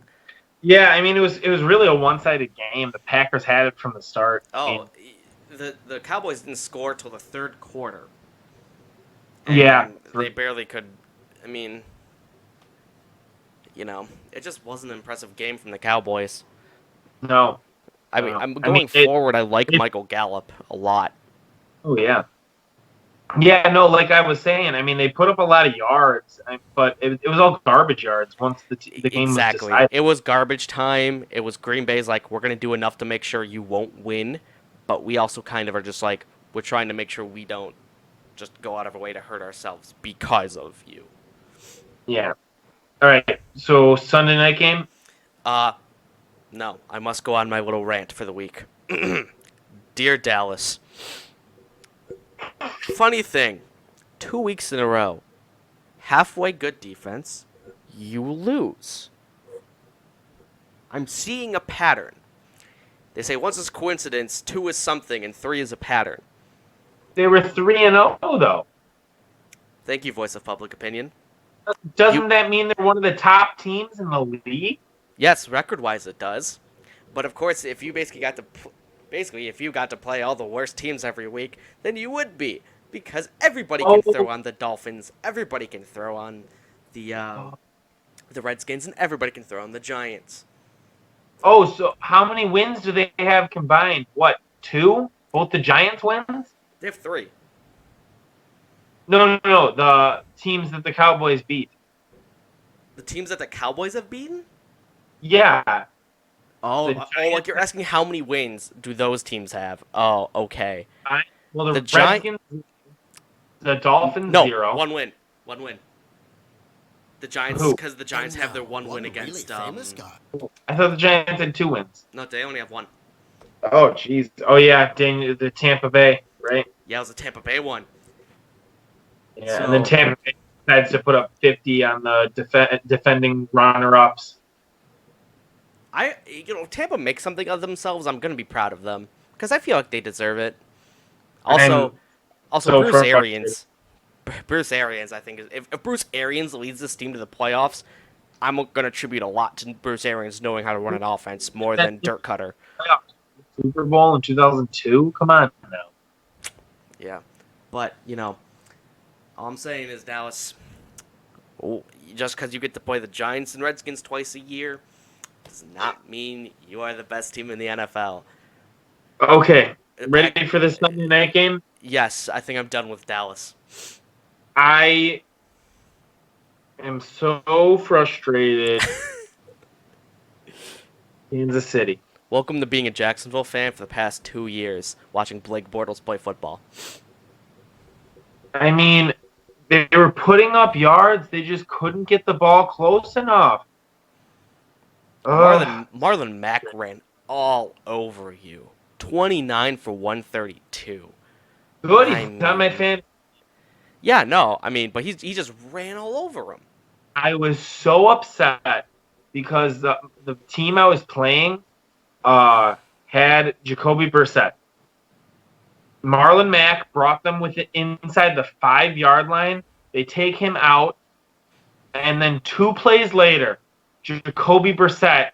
Yeah, I mean it was really a one-sided game. The Packers had it from the start. I oh, mean, the Cowboys didn't score till the third quarter, yeah, and they barely could. I mean, it just wasn't an impressive game from the Cowboys. no, I mean, no. I'm I mean, going forward. I like Michael Gallup a lot. oh yeah, yeah. No, like I was saying, I mean they put up a lot of yards, but it was all garbage yards once the game was Exactly. decided. It was garbage time. It was Green Bay's like, we're gonna do enough to make sure you won't win, but we also kind of are just like, we're trying to make sure we don't just go out of our way to hurt ourselves because of you. Yeah. All right. So Sunday night game. No, I must go on my little rant for the week. Dear Dallas, funny thing, 2 weeks in a row, halfway good defense, you lose. I'm seeing a pattern. They say once is coincidence, two is something, and three is a pattern. They were 3-0 though. Thank you, voice of public opinion. Doesn't that mean they're one of the top teams in the league? Yes, record-wise it does. But of course, if you if you got to play all the worst teams every week, then you would be, because everybody can throw on the Dolphins, everybody can throw on the Redskins, and everybody can throw on the Giants. Oh, so how many wins do they have combined? What, 2? Both the Giants wins? They have 3. No. The teams that the Cowboys beat. The teams that the Cowboys have beaten? Yeah. Oh, The like you're asking how many wins do those teams have? Oh, okay. Well, the The Redskins, the Dolphins, No, 0. One win. The Giants, Who? because the Giants have their one win against. I thought the Giants had 2 wins. No, they only have one. Oh, jeez. Oh, yeah, dang, the Tampa Bay, right? Yeah, it was a Tampa Bay one. Yeah, So- and then Tampa Bay decides to put up 50 on the defending runner-ups. Tampa makes something of themselves. I'm gonna be proud of them because I feel like they deserve it. Also, so Bruce frustrated. Arians. Bruce Arians, I think, if Bruce Arians leads this team to the playoffs, I'm gonna attribute a lot to Bruce Arians knowing how to run an offense more than Dirk Cutter. Super Bowl in 2002? Come on now. Yeah, but all I'm saying is Dallas. Just because you get to play the Giants and Redskins twice a year does not mean you are the best team in the NFL. Okay, ready for this Sunday night game? Yes, I think I'm done with Dallas. I am so frustrated. Kansas City. Welcome to being a Jacksonville fan for the past 2 years, watching Blake Bortles play football. I mean, they were putting up yards. They just couldn't get the ball close enough. Marlon Mack ran all over you. 29 for 132. Good. I He's not my mean- fan. Yeah, no, I mean, but he just ran all over him. I was so upset because the team I was playing had Jacoby Brissett. Marlon Mack brought them with it inside the 5-yard line. They take him out, and then 2 plays later, Jacoby Brissett,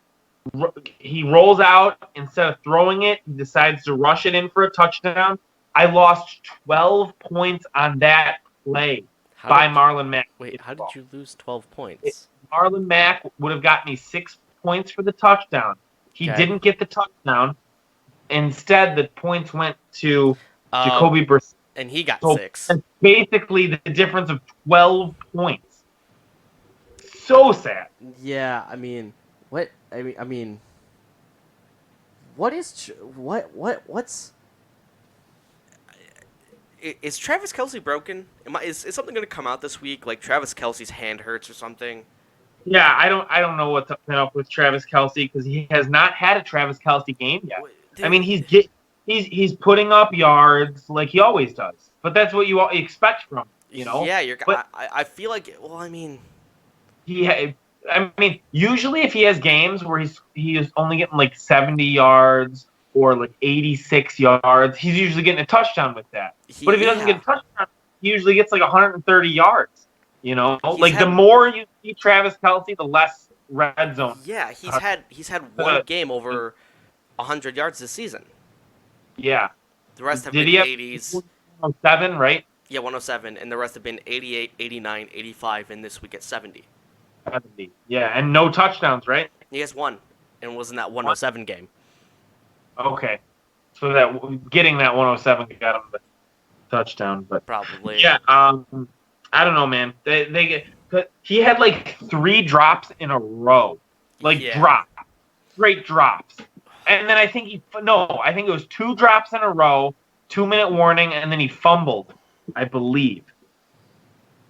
he rolls out. Instead of throwing it, he decides to rush it in for a touchdown. I lost 12 points on that play by Marlon Mack. Wait, how did you lose 12 points? Marlon Mack would have got me 6 points for the touchdown. He Okay. didn't get the touchdown. Instead, the points went to Jacoby Brissett. And he got So 6. that's basically the difference of 12 points. So sad. Yeah, I mean, what? I mean, what's? Is Travis Kelce broken? Is something going to come out this week? Like Travis Kelce's hand hurts or something? Yeah, I don't know what's up with Travis Kelce because he has not had a Travis Kelce game yet. I mean, he's putting up yards like he always does, but that's what you expect from him, you know. Yeah, But I feel like. Well, I mean, I mean, usually if he has games where he is only getting like 70 yards or like 86 yards, he's usually getting a touchdown with that. But if he doesn't get yeah, a touchdown, he usually gets like 130 yards. You know, he's like the had. more you see Travis Kelce, the less red zone. Yeah, he's had one game over 100 yards this season. Yeah. The rest have Did been he have 80s. 7, right? Yeah, 107, and the rest have been 88, 89, 85, and this week at 70. 70. Yeah, and no touchdowns, right? He has one, and was in that 107 game. Okay. So that getting that 107 got him the touchdown, but Probably. yeah, I don't know, man. They get, but he had like 3 drops in a row, like Yeah. straight drops, and then I think I think it was 2 drops in a row, 2-minute warning, and then he fumbled, I believe.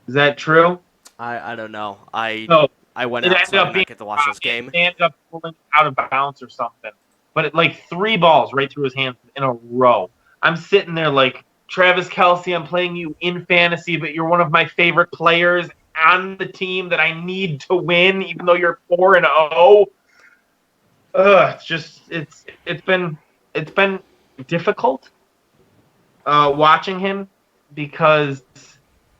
Is that true? I don't know. I No, I went it out, ended so I up did being not get to watch this game. They ended up pulling out of bounds or something. But like 3 balls right through his hands in a row. I'm sitting there like, Travis Kelce, I'm playing you in fantasy, but you're one of my favorite players on the team that I need to win, even though you're 4-0. It's been difficult watching him because,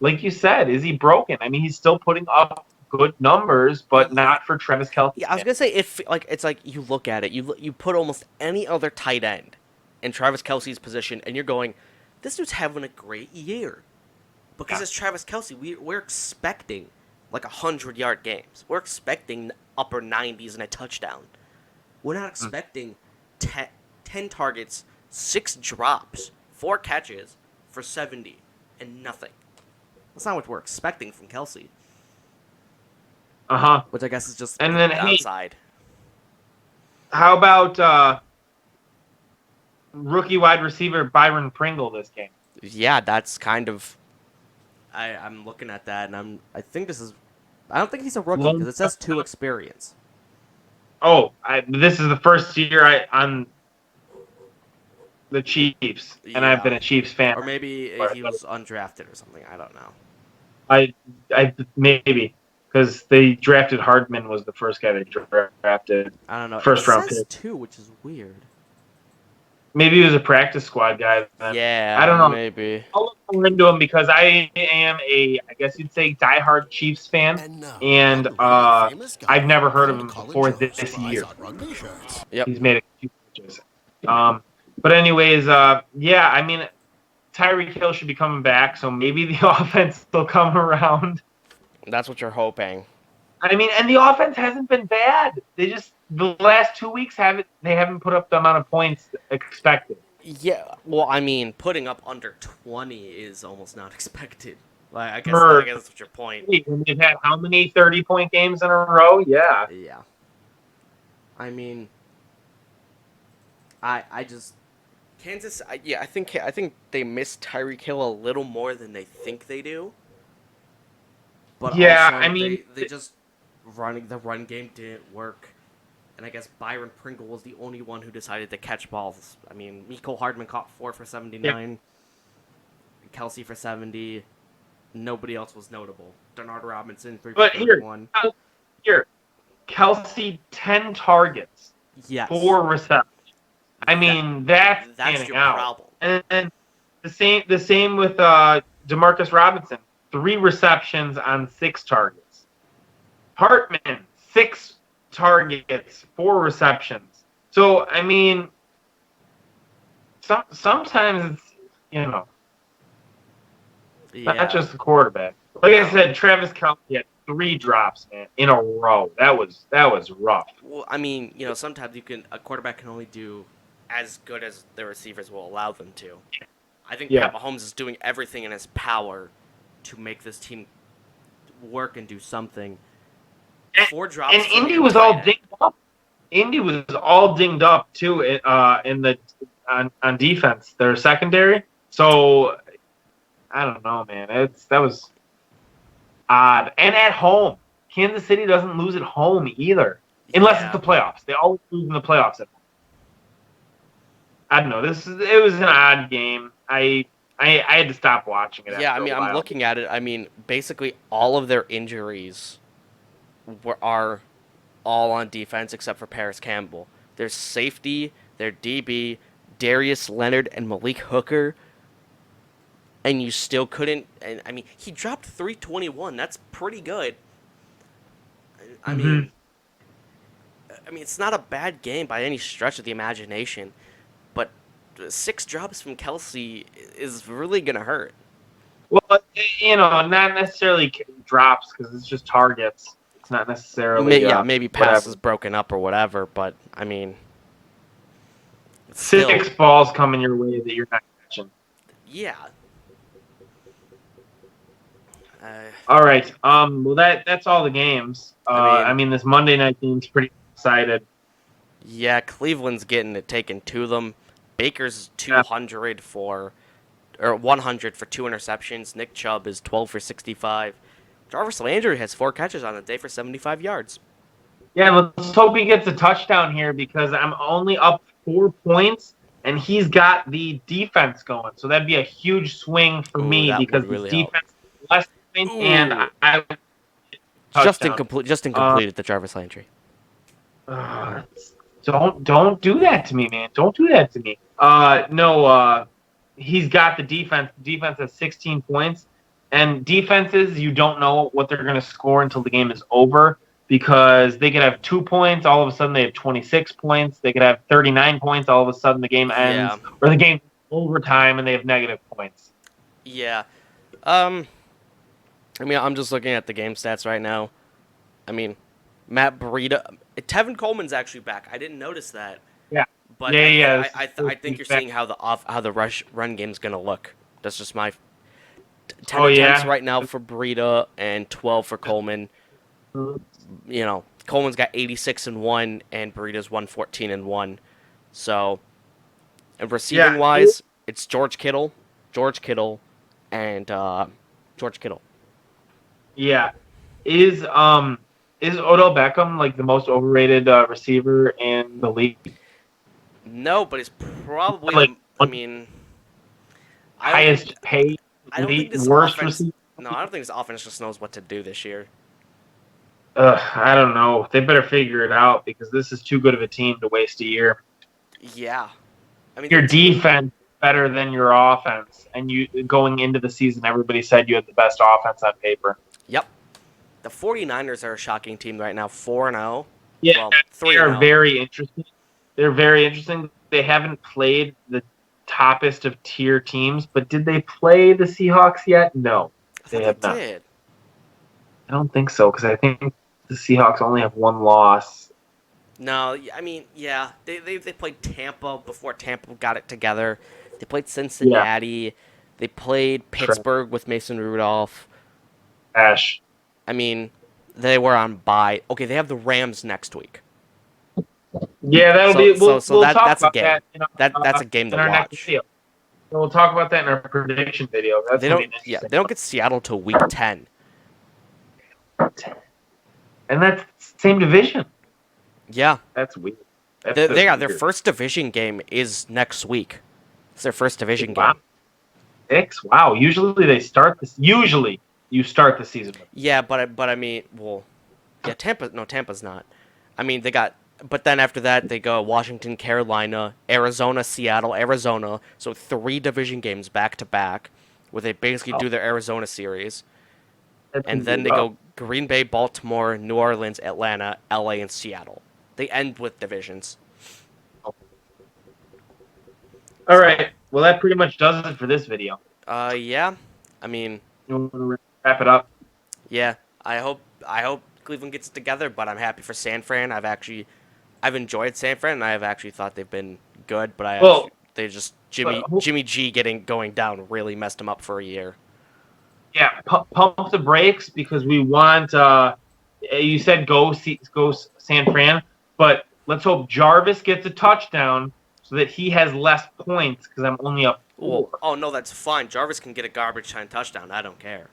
like you said, is he broken? I mean, he's still putting up good numbers, but not for Travis Kelce. Yeah, I was gonna say if like it's like you look at it, you put almost any other tight end in Travis Kelsey's position, and you're going, this dude's having a great year, because Yeah. it's Travis Kelsey. We're expecting like 100-yard games. We're expecting upper 90s and a touchdown. We're not expecting 10 targets, 6 drops, 4 catches for 70 and nothing. That's not what we're expecting from Kelsey, Uh-huh. which I guess is just And the then, downside. How about rookie wide receiver Byron Pringle this game? Yeah, that's kind of. I'm looking at that, and I think this is. I don't think he's a rookie because it says 2 experience. This is the first year on the Chiefs, and I've been a Chiefs fan. Or maybe he was undrafted or something. I don't know. I maybe because they drafted Hardman was the first guy they drafted. I don't know. First round says pick. 2, which is weird. Maybe he was a practice squad guy. Then. Yeah, I don't know. Maybe. I'll look more into him because I am I guess you'd say, diehard Chiefs fan, and I've never heard of him before this year. Yep. He's made a few pitches. But anyways, yeah, I mean, Tyreek Hill should be coming back, so maybe the offense will come around. That's what you're hoping. I mean, and the offense hasn't been bad. The last 2 weeks they haven't put up the amount of points expected. Yeah, well, I mean, putting up under 20 is almost not expected. Like, I guess that's what your point. They've had how many 30-point games in a row? Yeah. Yeah. I mean, I just Kansas. I think they miss Tyreek Hill a little more than they think they do. But yeah, also, I mean, they just the run game didn't work. And I guess Byron Pringle was the only one who decided to catch balls. I mean, Mecole Hardman caught 4 for 79. Yeah. Kelsey for 70. Nobody else was notable. Denard Robinson, 3 for 31. Here, Kelsey, 10 targets. Yes. 4 receptions. I mean, that's your out. problem. And the same with Demarcus Robinson. 3 receptions on 6 targets. Hartman, 6 targets, 4 receptions. So, I mean, sometimes it's, not just the quarterback. Like I said, Travis Kelce had 3 drops, man, in a row. That was rough. Well, I mean, sometimes a quarterback can only do as good as the receivers will allow them to. I think Pat Mahomes is doing everything in his power to make this team work and do something. 4 drops. And Indy was all dinged up. Indy was all dinged up too on defense, their secondary. So I don't know, man. That was odd. And at home, Kansas City doesn't lose at home either, unless Yeah. it's the playoffs. They always lose in the playoffs at home. I don't know. It was an odd game. I had to stop watching it. Yeah, I after mean, a I'm while. looking at it. I mean, basically all of their injuries are all on defense except for Paris Campbell. Their safety, their DB, Darius Leonard, and Malik Hooker, and you still couldn't. And I mean, he dropped 321. That's pretty good. I Mhm. mean, it's not a bad game by any stretch of the imagination, but 6 drops from Kelsey is really gonna hurt. Well, not necessarily drops because it's just targets. It's not necessarily Yeah, maybe passes whatever. broken up or whatever, but I mean, Six still, balls coming your way that you're not catching. yeah. Uh, All right. Well, that's all the games. I mean- This Monday night game's pretty excited. Yeah, Cleveland's getting it taken to them. Baker's 200 for, or 100 for 2 interceptions. Nick Chubb is 12 for 65. Jarvis Landry has 4 catches on the day for 75 yards. Yeah, let's hope he gets a touchdown here because I'm only up 4 points, and he's got the defense going. So that'd be a huge swing for Ooh, me that because would the really help. defense is less points, Ooh. and I Just touchdown. incomplete at the Jarvis Landry. Uh, don't do that to me, man. Don't do that to me. No. He's got the defense. The defense has 16 points, and defenses you don't know what they're going to score until the game is over because they could have 2 points. All of a sudden, they have 26 points. They could have 39 points. All of a sudden, the game ends, or the game overtime, and they have negative points. Yeah. I mean, I'm just looking at the game stats right now. I mean, Matt Breida, Tevin Coleman's actually back. I didn't notice that. Yeah. But Yeah. I think you're seeing how the run game's gonna look. That's just my 10 attempts right now for Breida and 12 for Coleman. You know, Coleman's got 86 and 1, and Breida's 114 and 1. So, and receiving wise, it's George Kittle, and George Kittle. Yeah. Is Odell Beckham like the most overrated receiver in the league? No, but it's probably. Like, I mean, highest paid, I don't think this worst offense. receiver? No, I don't think this offense just knows what to do this year. I don't know. They better figure it out because this is too good of a team to waste a year. Yeah, I mean Your defense is better than your offense, and you going into the season, everybody said you had the best offense on paper. Yep. The 49ers are a shocking team right now, 4-0. Yeah, Well, they are 3-0. very interesting. They're very interesting. They haven't played the toppest of tier teams, but did they play the Seahawks yet? No, I they thought have they not. did. I don't think so because I think the Seahawks only have 1 loss. No, I mean, yeah, they played Tampa before Tampa got it together. They played Cincinnati. They played Pittsburgh with Mason Rudolph. Ash. I mean, they were on bye. Okay, they have the Rams next week. Yeah, that'll So- be. We'll so talk that's a about game. that. In our, That's a game to in our next watch. video. We'll talk about that in our prediction video. That's They gonna be don't. interesting. Yeah, they don't get Seattle till week 10. And that's same division. Yeah, That's weird. their first division game is next week. It's their first division Wow. game. 6. Wow. Usually they start this. Usually you start the season with. Yeah, but I mean, well, yeah, Tampa's not. I mean, they got, but then after that they go Washington, Carolina, Arizona, Seattle, Arizona. So 3 division games back to back, where they basically do their Arizona series, and then they go Green Bay, Baltimore, New Orleans, Atlanta, LA, and Seattle. They end with divisions. All right. Well, that pretty much does it for this video. Yeah, I mean, You want to wrap it up? yeah. I hope Cleveland gets it together, but I'm happy for San Fran. I've enjoyed San Fran, and I've actually thought they've been good, but they just Jimmy G going down really messed them up for a year. Yeah. Pump the brakes because we want. You said go San Fran, but let's hope Jarvis gets a touchdown so that he has less points because I'm only up 4. Oh no, that's fine. Jarvis can get a garbage time touchdown. I don't care.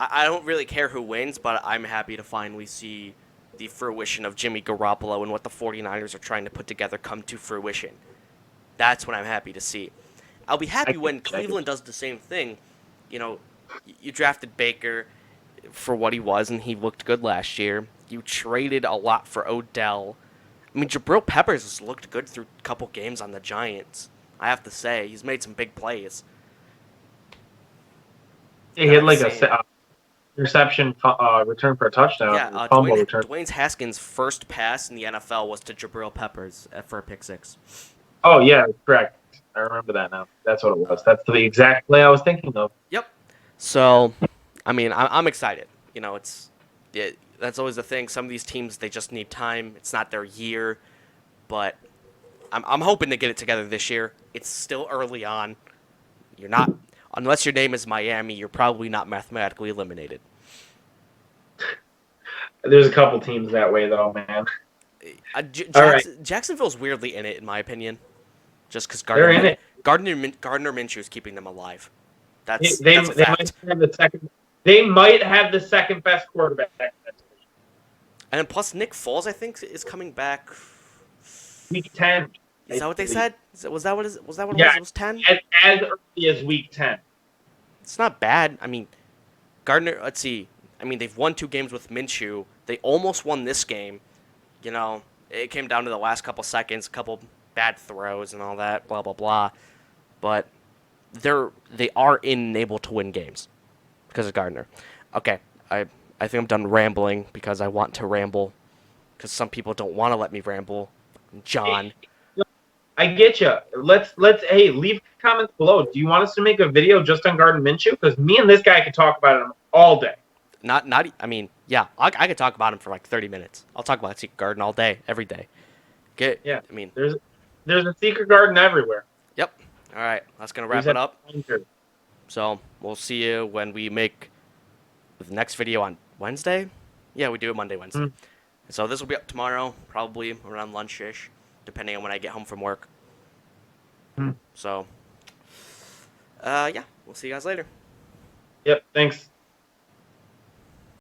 I don't really care who wins, but I'm happy to finally see the fruition of Jimmy Garoppolo and what the 49ers are trying to put together come to fruition. That's what I'm happy to see. I'll be happy when Cleveland does the same thing. You know, you drafted Baker for what he was, and he looked good last year. You traded a lot for Odell. I mean, Jabril Peppers has looked good through a couple games on the Giants. I have to say, he's made some big plays. He had like a reception return for a touchdown. Yeah, Fumble return. Dwayne Haskins' first pass in the NFL was to Jabril Peppers for a pick six. Oh yeah, correct. I remember that now. That's what it was. That's the exact play I was thinking of. Yep. So, I mean, I'm excited. You know, that's always the thing. Some of these teams, they just need time. It's not their year, but I'm hoping to get it together this year. It's still early on. You're not, unless your name is Miami, you're probably not mathematically eliminated. There's a couple teams that way though, man. Jacksonville's weirdly in it, in my opinion, just because They're in it. Gardner Minshew is keeping them alive. That's a They fact. might have the second. They might have the second best quarterback. And then plus Nick Foles, I think, is coming back. Week 10. Is that what they said? Was that what it was? Yeah. It was 10? As early as week 10. It's not bad. I mean, Gardner. Let's see. I mean, they've won 2 games with Minshew. They almost won this game. You know, it came down to the last couple seconds, a couple bad throws and all that, blah blah blah. But they are able to win games because of Gardner. Okay, I think I'm done rambling because I want to ramble because some people don't want to let me ramble. John. I get you. Let's leave comments below. Do you want us to make a video just on Gardner Minshew? Because me and this guy could talk about him all day. I mean, yeah, I could talk about him for like 30 minutes. I'll talk about Secret Garden all day, every day. Yeah. I mean, there's a secret garden everywhere. Yep. All right, that's gonna wrap it up. Sure. So we'll see you when we make the next video on Wednesday. Yeah, we do it Monday, Wednesday. So this will be up tomorrow, probably around lunch-ish, depending on when I get home from work. So, yeah, we'll see you guys later. Yep. Thanks.